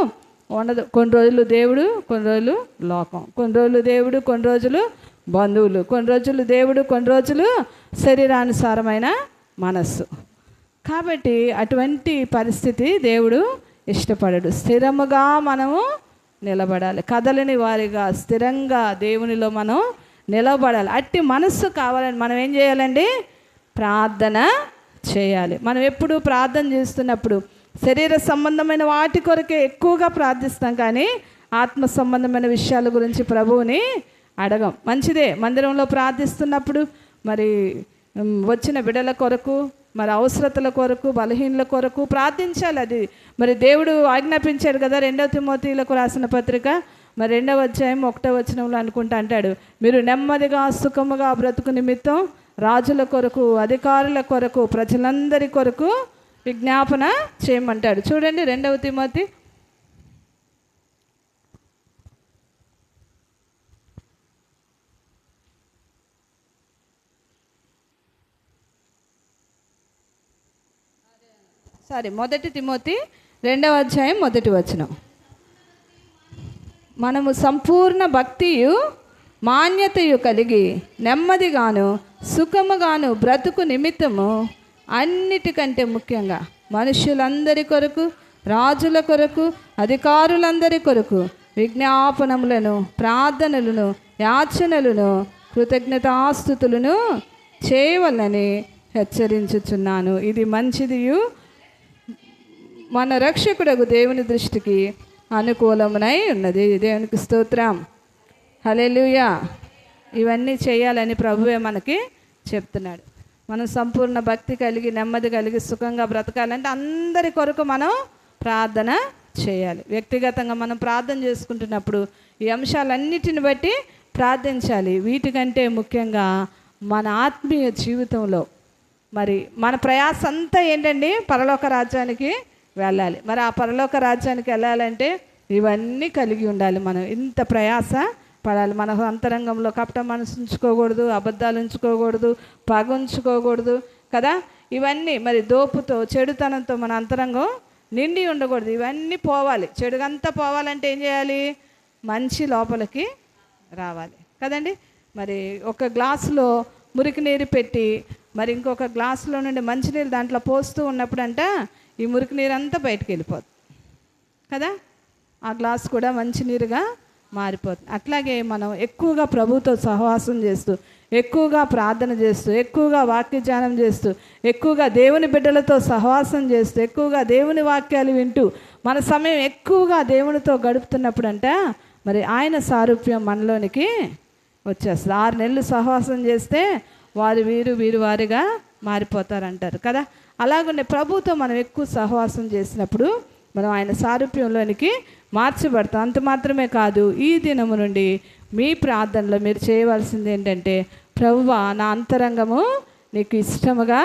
ఉండదు. కొన్ని రోజులు దేవుడు, కొన్ని రోజులు లోకం, కొన్ని రోజులు దేవుడు, కొన్ని రోజులు బంధువులు, కొన్ని రోజులు దేవుడు, కొన్ని రోజులు శరీరానుసారమైన మనస్సు. కాబట్టి అటువంటి పరిస్థితి దేవుడు ఇష్టపడడు. స్థిరముగా మనము నిలబడాలి. కదలని వారిగా స్థిరంగా దేవునిలో మనం నిలబడాలి. అట్టి మనస్సు కావాలని మనం ఏం చేయాలండి? ప్రార్థన చేయాలి. మనం ఎప్పుడు ప్రార్థన చేస్తున్నప్పుడు శరీర సంబంధమైన వాటి కొరకే ఎక్కువగా ప్రార్థిస్తాం, కానీ ఆత్మ సంబంధమైన విషయాల గురించి ప్రభువుని అడగం. మంచిదే, మందిరంలో ప్రార్థిస్తున్నప్పుడు మరి వచ్చిన బిడ్డల కొరకు, మరి అవసరతల కొరకు, బలహీనుల కొరకు ప్రార్థించాలి. అది మరి దేవుడు ఆజ్ఞాపించాడు కదా. 2 తిమోతిలకు రాసిన పత్రిక మరి 2వ అధ్యాయం 1వ వచనంలో అనుకుంటా అంటాడు, మీరు నెమ్మదిగా సుఖముగా బ్రతుకు నిమిత్తం రాజుల కొరకు, అధికారుల కొరకు, ప్రజలందరి కొరకు విజ్ఞాపన చేయమంటాడు. చూడండి 2వ తిమోతి మొదటి తిమోతి 2వ అధ్యాయం 1వ వచనం. మనము సంపూర్ణ భక్తియు మాన్యతయు కలిగి నెమ్మదిగాను సుఖముగాను బ్రతుకు నిమిత్తము అన్నిటికంటే ముఖ్యంగా మనుషులందరి కొరకు, రాజుల కొరకు, అధికారులందరి కొరకు విజ్ఞాపనములను, ప్రార్థనలను, యాచనలను, కృతజ్ఞతాస్తుతులను చేయవలని హెచ్చరించుచున్నాను. ఇది మంచిదియు మన రక్షకుడగు దేవుని దృష్టికి అనుకూలమునై ఉన్నది. దేవునికి స్తోత్రం, హల్లెలూయా. ఇవన్నీ చేయాలని ప్రభువే మనకి చెప్తున్నాడు. మనం సంపూర్ణ భక్తి కలిగి, నెమ్మది కలిగి, సుఖంగా బ్రతకాలంటే అందరి కొరకు మనం ప్రార్థన చేయాలి. వ్యక్తిగతంగా మనం ప్రార్థన చేసుకుంటున్నప్పుడు ఈ అంశాలన్నిటిని బట్టి ప్రార్థించాలి. వీటికంటే ముఖ్యంగా మన ఆత్మీయ జీవితంలో మరి మన ప్రయాస అంతా ఏంటండి? పరలోక రాజ్యానికి వెళ్ళాలి. మరి ఆ పరలోక రాజ్యానికి వెళ్ళాలంటే ఇవన్నీ కలిగి ఉండాలి. మనం ఇంత ప్రయాస పడాలి. మన అంతరంగంలో కపట మనసు ఉంచుకోకూడదు, అబద్ధాలు ఉంచుకోకూడదు, పగ ఉంచుకోకూడదు కదా. ఇవన్నీ మరి దోపుతో, చెడుతనంతో మన అంతరంగం నిండి ఉండకూడదు. ఇవన్నీ పోవాలి. చెడుగంతా పోవాలంటే ఏం చేయాలి? మంచి లోపలికి రావాలి కదండి. మరి ఒక గ్లాసులో మురికి నీరు పెట్టి మరి ఇంకొక గ్లాసులో నుండి మంచినీళ్ళు దాంట్లో పోస్తూ ఉన్నప్పుడంట ఈ మురికి నీరు అంతా బయటకు వెళ్ళిపోతుంది కదా. ఆ గ్లాస్ కూడా మంచినీరుగా మారిపోతుంది. అట్లాగే మనం ఎక్కువగా ప్రభుతో సహవాసం చేస్తూ, ఎక్కువగా ప్రార్థన చేస్తూ, ఎక్కువగా వాక్యధ్యానం చేస్తూ, ఎక్కువగా దేవుని బిడ్డలతో సహవాసం చేస్తూ, ఎక్కువగా దేవుని వాక్యాలు వింటూ మన సమయం ఎక్కువగా దేవునితో గడుపుతున్నప్పుడంట మరి ఆయన సారూప్యం మనలోనికి వచ్చేస్తుంది. 6 నెలలు సహవాసం చేస్తే వారు వీరు, వీరు వారిగా మారిపోతారంటారు కదా. అలాగనే ప్రభుతో మనం ఎక్కువ సహవాసం చేసినప్పుడు మనం ఆయన సారూప్యంలోనికి మార్చబడతాం. అంత మాత్రమే కాదు, ఈ దినము నుండి మీ ప్రార్థనలో మీరు చేయవలసింది ఏంటంటే, ప్రభువా నా అంతరంగము నీకు ఇష్టముగా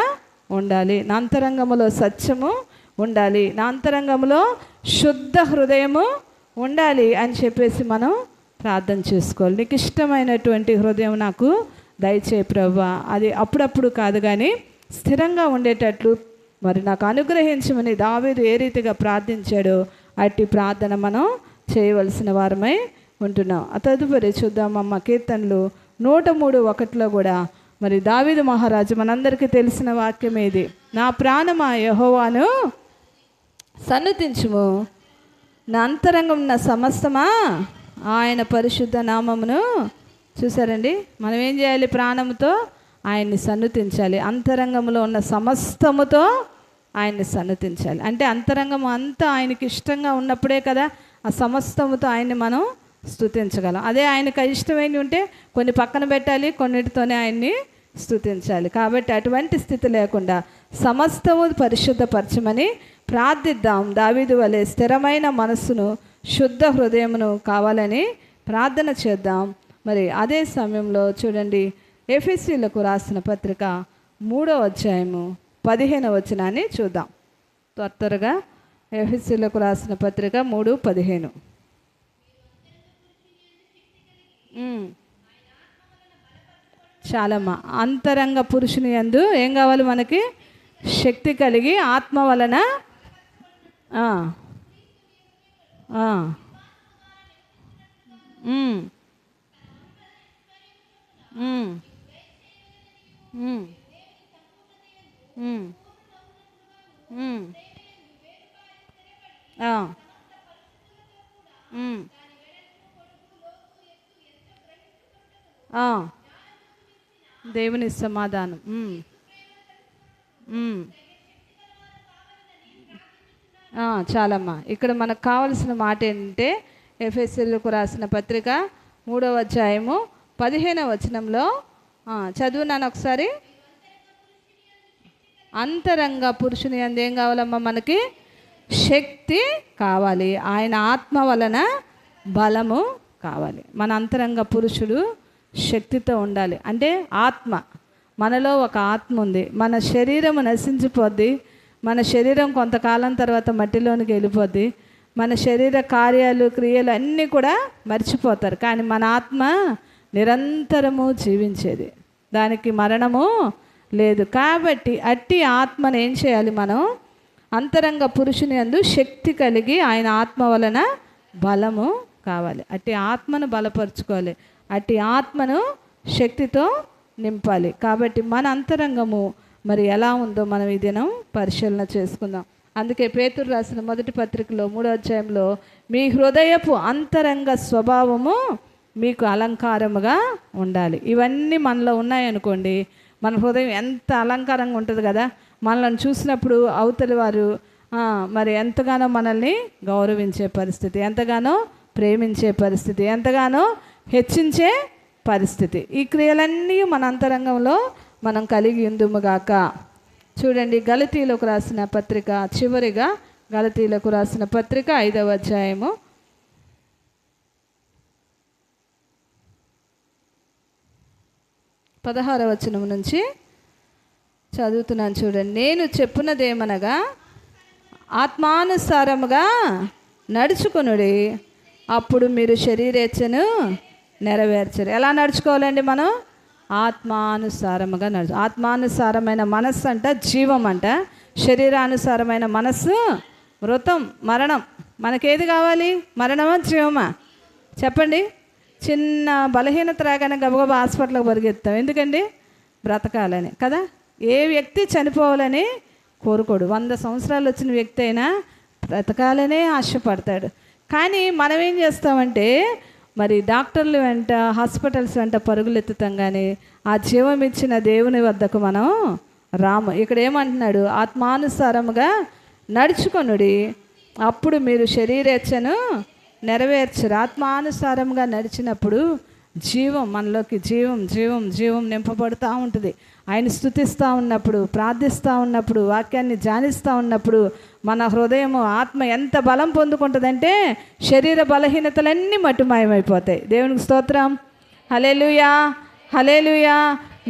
ఉండాలి, నా అంతరంగములో సత్యము ఉండాలి, నా అంతరంగంలో శుద్ధ హృదయము ఉండాలి అని చెప్పేసి మనం ప్రార్థన చేసుకోవాలి. నీకు ఇష్టమైనటువంటి హృదయం నాకు దయచేయి ప్రభువా. అది అప్పుడప్పుడు కాదు కానీ స్థిరంగా ఉండేటట్లు మరి నాకు అనుగ్రహించమని దావీదు ఏ రీతిగా ప్రార్థించాడో అట్టి ప్రార్థన మనం చేయవలసిన వారమై ఉంటున్నాం. తదుపరి చూద్దామమ్మ కీర్తనలు 103:1 కూడా మరి దావీదు మహారాజు మనందరికీ తెలిసిన వాక్యం ఏది? నా ప్రాణమా యెహోవాను సన్నుతించుము, నా అంతరంగం ఉన్న సమస్తమా ఆయన పరిశుద్ధ నామమును. చూసారండి, మనం ఏం చేయాలి? ప్రాణముతో ఆయన్ని సన్నుతించాలి. అంతరంగంలో ఉన్న సమస్తముతో ఆయన్ని సన్నుతించాలి. అంటే అంతరంగం అంతా ఆయనకి ఇష్టంగా ఉన్నప్పుడే కదా ఆ సమస్తముతో ఆయన్ని మనం స్తుతించగలం. అదే ఆయనకు ఇష్టమైనవి ఉంటే కొన్ని పక్కన పెట్టాలి, కొన్నిటితోనే ఆయన్ని స్తుతించాలి. కాబట్టి అటువంటి స్థితి లేకుండా సమస్తము పరిశుద్ధపరచమని ప్రార్థిద్దాం. దావీదు వలె స్థిరమైన మనస్సును, శుద్ధ హృదయమును కావాలని ప్రార్థన చేద్దాం. మరి అదే సమయంలో చూడండి, ఎఫెసీయులకు రాసిన పత్రిక 3వ అధ్యాయము 15వ వచనాన్ని చూద్దాం. త్వరగా ఎఫెసీయులకు రాసిన పత్రిక 3:15. చాలమ్మా. అంతరంగ పురుషుని యందు ఏం కావాలి? మనకి శక్తి కలిగి ఆత్మ వలన ఆ, ఆ, ఉమ్, ఉమ్, ఉమ్, ఉమ్, ఉమ్, ఆ, ఉమ్, ఆ, దేవుని సమాధానం. ఉమ్. చాలమ్మా. ఇక్కడ మనకు కావలసిన మాట ఏంటంటే ఎఫెసీయులకు రాసిన పత్రిక 3వ అధ్యాయము 15వ వచనంలో చదువునాను ఒకసారి. అంతరంగ పురుషుని యందు ఏం కావాలమ్మా? మనకి శక్తి కావాలి. ఆయన ఆత్మ వలన బలము కావాలి. మన అంతరంగ పురుషుడు శక్తితో ఉండాలి. అంటే ఆత్మ, మనలో ఒక ఆత్మ ఉంది. మన శరీరం నశించిపోద్ది. మన శరీరం కొంతకాలం తర్వాత మట్టిలోనికి వెళ్ళిపోద్ది. మన శరీర కార్యాలు క్రియలు అన్నీ కూడా మర్చిపోతారు. కానీ మన ఆత్మ నిరంతరము జీవించేది, దానికి మరణము లేదు. కాబట్టి అట్టి ఆత్మను ఏం చేయాలి? మనం అంతరంగ పురుషుని యందు శక్తి కలిగి ఆయన ఆత్మ వలన బలము కావాలి. అట్టి ఆత్మను బలపరుచుకోవాలి. అట్టి ఆత్మను శక్తితో నింపాలి. కాబట్టి మన అంతరంగము మరి ఎలా ఉందో మనం ఈ దినం పరిశీలన చేసుకుందాం. అందుకే పేతురు రాసిన మొదటి పత్రికలో 3వ అధ్యాయంలో మీ హృదయపు అంతరంగ స్వభావము మీకు అలంకారముగా ఉండాలి. ఇవన్నీ మనలో ఉన్నాయనుకోండి, మన హృదయం ఎంత అలంకారంగా ఉంటుంది కదా. మనల్ని చూసినప్పుడు అవతలి వారు మరి ఎంతగానో మనల్ని గౌరవించే పరిస్థితి, ఎంతగానో ప్రేమించే పరిస్థితి, ఎంతగానో హెచ్చించే పరిస్థితి. ఈ క్రియలన్నీ మన అంతరంగంలో మనం కలిగి ఉందుముగాక. చూడండి, గలతీయులకు రాసిన పత్రిక, చివరిగా గలతీయులకు రాసిన పత్రిక 5వ అధ్యాయము 16వ వచనం నుంచి చదువుతున్నాను. చూడండి. నేను చెప్పున్నదేమనగా ఆత్మానుసారముగా నడుచుకొనుడి, అప్పుడు మీరు శరీరేచ్ఛను నెరవేర్చరు. ఎలా నడుచుకోవాలండి? మనం ఆత్మానుసారముగా ఆత్మానుసారమైన మనస్సు అంట జీవం అంట, శరీరానుసారమైన మనస్సు మృతం, మరణం. మనకేది కావాలి? మరణమా జీవమా? చెప్పండి. చిన్న బలహీనత రాగానే గబగబా హాస్పిటల్కి పరిగెత్తాం. ఎందుకండి? బ్రతకాలని కదా. ఏ వ్యక్తి చనిపోవాలని కోరుకోడు. 100 సంవత్సరాలు వచ్చిన వ్యక్తి అయినా బ్రతకాలనే ఆశపడతాడు. కానీ మనం ఏం చేస్తామంటే మరి డాక్టర్లు వెంట, హాస్పిటల్స్ వెంట పరుగులు ఎత్తుతాం, కానీ ఆ జీవం ఇచ్చిన దేవుని వద్దకు మనం రాము. ఇక్కడ ఏమంటున్నాడు? ఆత్మానుసారముగా నడుచుకొనుడి, అప్పుడు మీరు శరీరేచ్ఛను నెరవేర్చరు. ఆత్మానుసారంగా నడిచినప్పుడు జీవం మనలోకి జీవం జీవం జీవం నింపబడుతూ ఉంటుంది. ఆయన స్తుతిస్తూ ఉన్నప్పుడు, ప్రార్థిస్తూ ఉన్నప్పుడు, వాక్యాన్ని ధ్యానిస్తూ ఉన్నప్పుడు మన హృదయము ఆత్మ ఎంత బలం పొందుకుంటుందంటే శరీర బలహీనతలన్నీ మట్టుమాయమైపోతాయి. దేవునికి స్తోత్రం. హల్లెలూయా, హల్లెలూయా.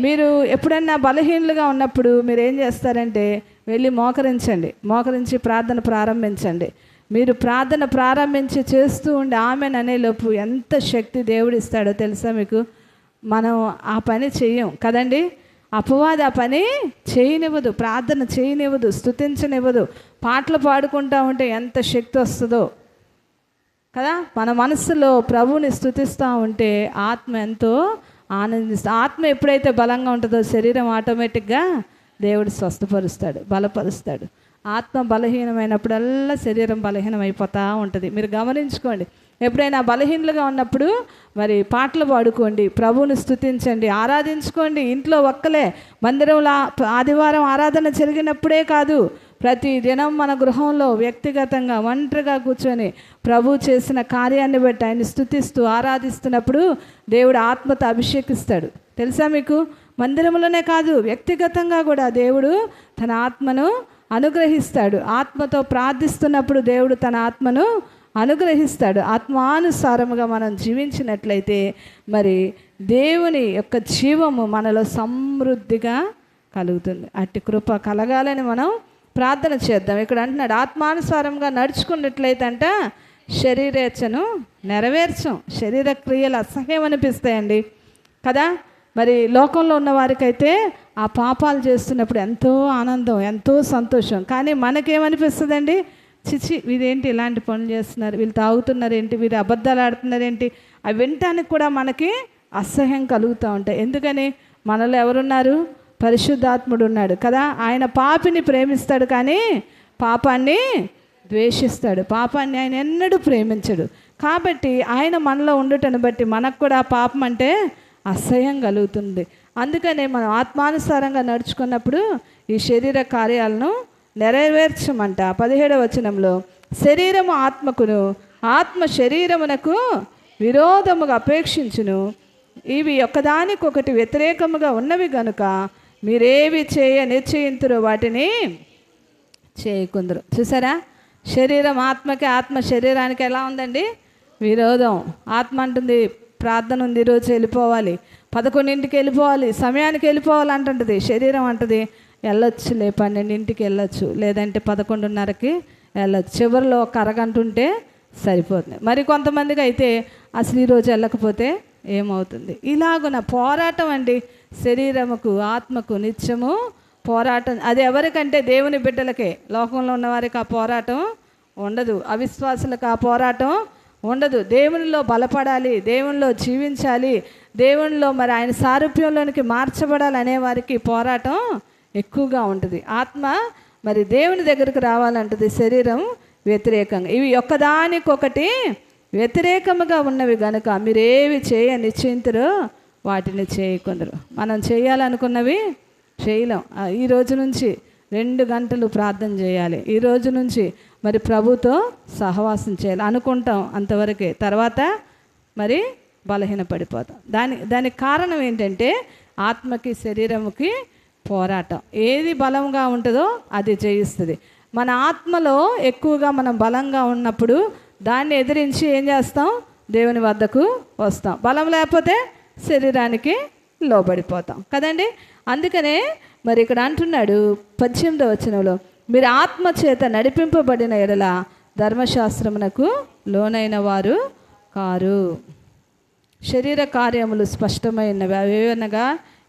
మీరు ఎప్పుడన్నా బలహీనులుగా ఉన్నప్పుడు మీరు ఏం చేస్తారంటే వెళ్ళి మోకరించండి, మోకరించి ప్రార్థన ప్రారంభించండి. మీరు ప్రార్థన ప్రారంభించి చేస్తూ ఉండి ఆమెన్ అనేలోపు ఎంత శక్తి దేవుడు ఇస్తాడో తెలుసా మీకు? మనం ఆ పని చెయ్యం కదండి. అపవాది ఆ పని చేయనివ్వదు, ప్రార్థన చేయనివ్వదు, స్తుతించనివ్వదు. పాటలు పాడుకుంటూ ఉంటే ఎంత శక్తి వస్తుందో కదా. మన మనస్సులో ప్రభువుని స్తుతిస్తూ ఉంటే ఆత్మ ఎంతో ఆనందిస్తుంది. ఆత్మ ఎప్పుడైతే బలంగా ఉంటుందో శరీరం ఆటోమేటిక్గా దేవుడు స్వస్థపరుస్తాడు, బలపరుస్తాడు. ఆత్మ బలహీనమైనప్పుడల్లా శరీరం బలహీనమైపోతూ ఉంటుంది. మీరు గమనించుకోండి. ఎప్పుడైనా బలహీనలుగా ఉన్నప్పుడు మరి పాటలు పాడుకోండి, ప్రభువుని స్తుతించండి, ఆరాధించుకోండి. ఇంట్లో ఒక్కలే, మందిరంలో ఆదివారం ఆరాధన జరిగినప్పుడే కాదు, ప్రతి దినం మన గృహంలో వ్యక్తిగతంగా ఒంటరిగా కూర్చొని ప్రభు చేసిన కార్యాన్ని బట్టి ఆయన స్తుతిస్తూ ఆరాధిస్తున్నప్పుడు దేవుడు ఆత్మతో అభిషేకిస్తాడు. తెలుసా మీకు? మందిరంలోనే కాదు, వ్యక్తిగతంగా కూడా దేవుడు తన ఆత్మను అనుగ్రహిస్తాడు. ఆత్మతో ప్రార్థిస్తున్నప్పుడు దేవుడు తన ఆత్మను అనుగ్రహిస్తాడు. ఆత్మానుసారముగా మనం జీవించినట్లయితే మరి దేవుని యొక్క జీవము మనలో సమృద్ధిగా కలుగుతుంది. అట్టి కృప కలగాలని మనం ప్రార్థన చేద్దాం. ఇక్కడ అంటున్నాడు ఆత్మానుసారంగా నడుచుకున్నట్లయితే అంట శరీరేచ్ఛను నెరవేర్చం. శరీర క్రియలు అసహ్యం అనిపిస్తాయండి కదా. మరి లోకంలో ఉన్న వారికైతే ఆ పాపాలు చేస్తున్నప్పుడు ఎంతో ఆనందం, ఎంతో సంతోషం. కానీ మనకేమనిపిస్తుందండి? చిచి వీరేంటి ఇలాంటి పనులు చేస్తున్నారు, వీళ్ళు తాగుతున్నారేంటి, వీరు అబద్ధాలు ఆడుతున్నారేంటి, అవి వినటానికి కూడా మనకి అసహ్యం కలుగుతూ ఉంటాయి. ఎందుకని? మనలో ఎవరున్నారు? పరిశుద్ధాత్ముడు ఉన్నాడు కదా. ఆయన పాపిని ప్రేమిస్తాడు కానీ పాపాన్ని ద్వేషిస్తాడు. పాపాన్ని ఆయన ఎన్నడూ ప్రేమించడు. కాబట్టి ఆయన మనలో ఉండటను బట్టి మనకు కూడా పాపం అంటే అసహ్యం కలుగుతుంది. అందుకనే మనం ఆత్మానుసారంగా నడుచుకున్నప్పుడు ఈ శరీర కార్యాలను నెరవేర్చమంట. 17వ వచనంలో శరీరము ఆత్మకును ఆత్మ శరీరమునకు విరోధముగా అపేక్షించును, ఇవి ఒకదానికొకటి వ్యతిరేకముగా ఉన్నవి గనుక మీరేవి నిశ్చయింతురో వాటిని చేయకుందరు. చూసారా, శరీరం ఆత్మకి, ఆత్మ శరీరానికి ఎలా ఉందండి? విరోధం. ఆత్మ అంటుంది ప్రార్థన ఉంది, ఈరోజు వెళ్ళిపోవాలి, 11ంటికి వెళ్ళిపోవాలి, సమయానికి వెళ్ళిపోవాలి అంటుంటుంది. శరీరం అంటుంది వెళ్ళొచ్చులే, 12ంటికి వెళ్ళొచ్చు, లేదంటే 11:30కి వెళ్ళొచ్చు, చివరిలో ఒక అరగంట ఉంటే సరిపోతుంది. మరి కొంతమందికి అయితే అసలు ఈరోజు వెళ్ళకపోతే ఏమవుతుంది? ఇలాగున పోరాటం అండి. శరీరముకు ఆత్మకు నిత్యము పోరాటం. అది ఎవరికంటే దేవుని బిడ్డలకే. లోకంలో ఉన్నవారికి ఆ పోరాటం ఉండదు, అవిశ్వాసులకు ఆ పోరాటం ఉండదు. దేవునిలో బలపడాలి, దేవునిలో జీవించాలి, దేవునిలో మరి ఆయన సారూప్యంలోనికి మార్చబడాలి అనే వారికి పోరాటం ఎక్కువగా ఉంటుంది. ఆత్మ మరి దేవుని దగ్గరికి రావాలంటుంది, శరీరం వ్యతిరేకంగా. ఇవి ఒక్కదానికొకటి వ్యతిరేకముగా ఉన్నవి గనుక మీరేవి నిశ్చయింతురో వాటిని చేయకుందరు. మనం చేయాలనుకున్నవి చేయలేం. ఈ రోజు నుంచి 2 గంటలు ప్రార్థన చేయాలి, ఈ రోజు నుంచి మరి ప్రభుతో సహవాసం చేయాలి అనుకుంటాం, అంతవరకే. తర్వాత మరి బలహీనపడిపోతాం. దానికి కారణం ఏంటంటే ఆత్మకి శరీరముకి పోరాటం. ఏది బలంగా ఉంటుందో అది జయిస్తుంది. మన ఆత్మలో ఎక్కువగా మనం బలంగా ఉన్నప్పుడు దాన్ని ఎదిరించి ఏం చేస్తాం? దేవుని వద్దకు వస్తాం. బలం లేకపోతే శరీరానికి లోబడిపోతాం కదండి. అందుకనే మరి ఇక్కడ అంటున్నాడు 18వ వచనంలో, మీరు ఆత్మ చేత నడిపింపబడిన ఎడల ధర్మశాస్త్రమునకు లోనైన వారు కారు. శరీర కార్యములు స్పష్టమైనవి. అవేవనగా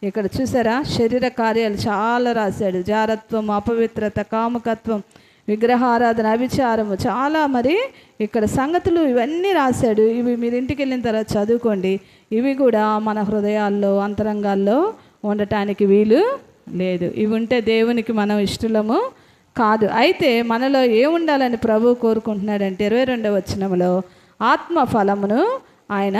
ఇక్కడ చూసారా, శరీర కార్యాలు చాలా రాశాడు. జారత్వం, అపవిత్రత, కాముకత్వం, విగ్రహారాధన, అభిచారము, చాలా మరి ఇక్కడ సంగతులు ఇవన్నీ రాశాడు. ఇవి మీరు ఇంటికి వెళ్ళిన తర్వాత చదువుకోండి. ఇవి కూడా మన హృదయాల్లో, అంతరంగాల్లో ఉండటానికి వీలు లేదు. ఇవి ఉంటే దేవునికి మనం ఇష్టలము కాదు. అయితే మనలో ఏముండాలని ప్రభు కోరుకుంటున్నాడంటే 22వ వచనంలో ఆత్మ ఫలమును ఆయన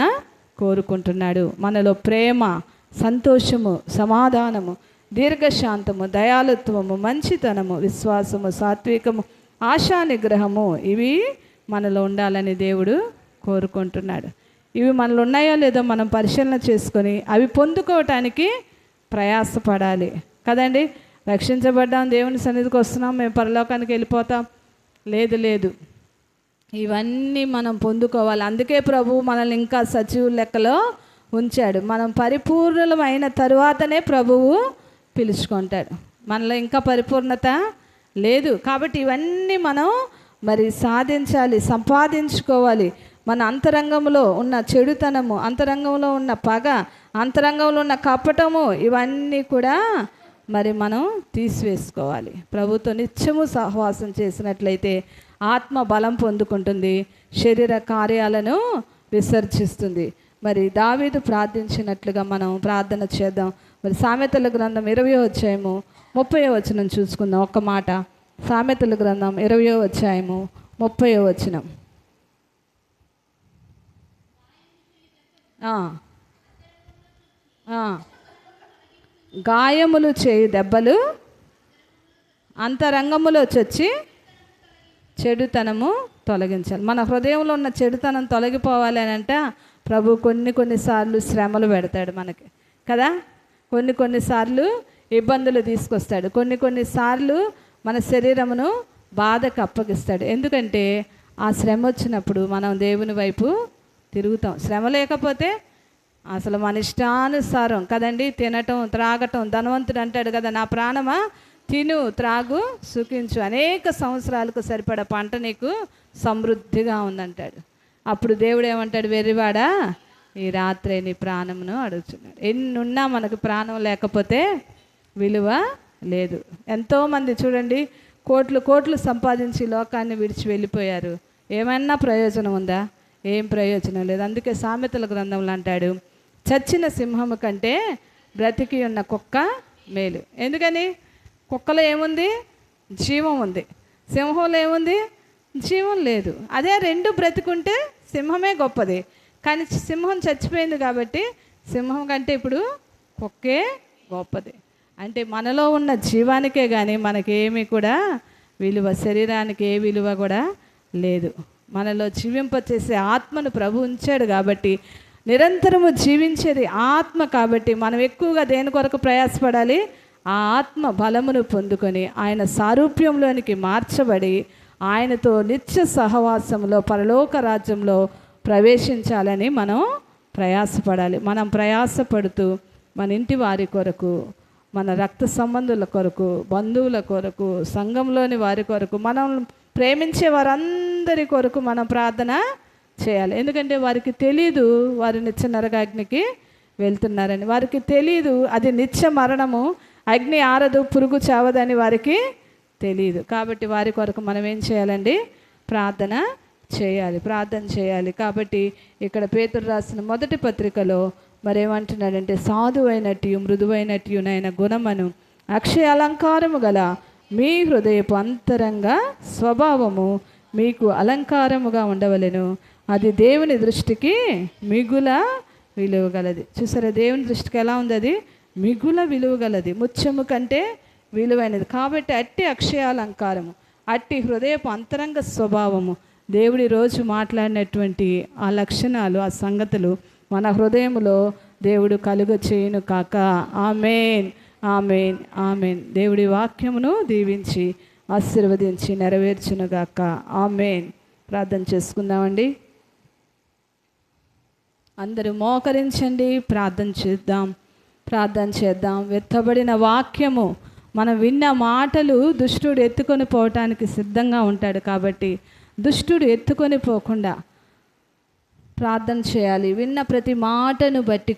కోరుకుంటున్నాడు. మనలో ప్రేమ, సంతోషము, సమాధానము, దీర్ఘశాంతము, దయాళుత్వము, మంచితనము, విశ్వాసము, సాత్వికము, ఆశా నిగ్రహము, ఇవి మనలో ఉండాలని దేవుడు కోరుకుంటున్నాడు. ఇవి మనలో ఉన్నాయో లేదో మనం పరిశీలన చేసుకొని అవి పొందుకోవటానికి ప్రయాసపడాలి కదండి. రక్షించబడ్డాం, దేవుని సన్నిధికి వస్తున్నాం, మేము పరలోకానికి వెళ్ళిపోతాం, లేదు. ఇవన్నీ మనం పొందుకోవాలి. అందుకే ప్రభు మనల్ని ఇంకా సజీవుల లెక్కలో ఉంచాడు. మనం పరిపూర్ణమైన తరువాతనే ప్రభువు పిలుచుకుంటాడు. మనలో ఇంకా పరిపూర్ణత లేదు. కాబట్టి ఇవన్నీ మనం మరి సాధించాలి, సంపాదించుకోవాలి. మన అంతరంగంలో ఉన్న చెడుతనము, అంతరంగంలో ఉన్న పగ, అంతరంగంలో ఉన్న కపటము, ఇవన్నీ కూడా మరి మనం తీసివేసుకోవాలి. ప్రభుతో నిత్యము సహవాసం చేసినట్లయితే ఆత్మ బలం పొందుకుంటుంది, శరీర కార్యాలను విసర్జిస్తుంది. మరి దావీదు ప్రార్థించినట్లుగా మనం ప్రార్థన చేద్దాం. మరి సామెతల గ్రంథం 20వ అధ్యాయము 30వ వచనం చూసుకుందాం. ఒక్క మాట. సామెతల గ్రంథం 20వ అధ్యాయము 30వ వచనం. గాయములు చేయు దెబ్బలు అంతరంగములో చొచ్చి చెడుతనము తొలగించాలి. మన హృదయంలో ఉన్న చెడుతనం తొలగిపోవాలి అని అంటే ప్రభు కొన్నిసార్లు శ్రమలు పెడతాడు మనకి కదా. కొన్నిసార్లు ఇబ్బందులు తీసుకొస్తాడు. కొన్నిసార్లు మన శరీరమును బాధకు అప్పగిస్తాడు. ఎందుకంటే ఆ శ్రమ వచ్చినప్పుడు మనం దేవుని వైపు తిరుగుతాం. శ్రమ లేకపోతే అసలు మన ఇష్టానుసారం కదండి, తినటం, త్రాగటం. ధనవంతుడు అంటాడు కదా, నా ప్రాణమా తిను, త్రాగు, సుఖించు, అనేక సంవత్సరాలకు సరిపడ పంట నీకు సమృద్ధిగా ఉందంటాడు. అప్పుడు దేవుడు ఏమంటాడు? వెర్రివాడా, ఈ రాత్రే నీ ప్రాణమును అడుగుతున్నాడు. ఎన్నున్నా మనకు ప్రాణం లేకపోతే విలువ లేదు. ఎంతోమంది చూడండి, కోట్లు కోట్లు సంపాదించి లోకాన్ని విడిచి వెళ్ళిపోయారు. ఏమన్నా ప్రయోజనం ఉందా? ఏం ప్రయోజనం లేదు. అందుకే సామెతల గ్రంథంలో అంటాడు, చచ్చిన సింహము కంటే బ్రతికి ఉన్న కుక్క మేలు. ఎందుకని? కుక్కలో ఏముంది? జీవం ఉంది. సింహంలో ఏముంది? జీవం లేదు. అదే రెండు బ్రతికుంటే సింహమే గొప్పది. కానీ సింహం చచ్చిపోయింది కాబట్టి సింహం కంటే ఇప్పుడు కుక్కే గొప్పది. అంటే మనలో ఉన్న జీవానికే కానీ మనకేమీ కూడా విలువ, శరీరానికి ఏ విలువ కూడా లేదు. మనలో జీవింపచేసే ఆత్మను ప్రభు ఉంచాడు కాబట్టి, నిరంతరము జీవించేది ఆత్మ కాబట్టి మనం ఎక్కువగా దేని కొరకు ప్రయాసపడాలి? ఆ ఆత్మ బలమును పొందుకొని ఆయన సారూప్యంలోనికి మార్చబడి ఆయనతో నిత్య సహవాసంలో పరలోక రాజ్యంలో ప్రవేశించాలని మనం ప్రయాసపడాలి. మనం ప్రయాసపడుతూ మన ఇంటి వారి కొరకు, మన రక్త సంబంధుల కొరకు, బంధువుల కొరకు, సంఘంలోని వారి కొరకు, మనం ప్రేమించే వారందరి కొరకు మనం ప్రార్థన చేయాలి. ఎందుకంటే వారికి తెలీదు వారు నిత్య నరకాగ్నికి వెళ్తున్నారని. వారికి తెలీదు అది నిత్య మరణము, అగ్ని ఆరదు, పురుగు చావదని వారికి తెలియదు. కాబట్టి వారి కొరకు మనం ఏం చేయాలండి? ప్రార్థన చేయాలి. కాబట్టి ఇక్కడ పేతురు రాసిన మొదటి పత్రికలో మరేమంటున్నాడంటే, సాధువైనట్టు మృదువైనట్టునైన గుణమను అక్షయ అలంకారము గల మీ హృదయపు అంతరంగ స్వభావము మీకు అలంకారముగా ఉండవలెను, అది దేవుని దృష్టికి మిగుల విలువగలది. చూసారా, దేవుని దృష్టికి ఎలా ఉంది? అది మిగుల విలువగలది, ముత్యము కంటే విలువైనది. కాబట్టి అట్టి అక్షయాలంకారము, అట్టి హృదయపు అంతరంగ స్వభావము, దేవుడి రోజు మాట్లాడినటువంటి ఆ లక్షణాలు, ఆ సంగతులు మన హృదయంలో దేవుడు కలుగ చేయును కాక. ఆమేన్, ఆమేన్, ఆమేన్. దేవుడి వాక్యమును దీవించి ఆశీర్వదించి నెరవేర్చునుగాక. ఆమేన్. ప్రార్థన చేసుకుందామండి. అందరూ మోకరించండి, ప్రార్థన చేద్దాం. వెత్తబడిన వాక్యము, మనం విన్న మాటలు దుష్టుడు ఎత్తుకొని పోవటానికి సిద్ధంగా ఉంటాడు. కాబట్టి దుష్టుడు ఎత్తుకొని పోకుండా ప్రార్థన చేయాలి. విన్న ప్రతి మాటను బట్టి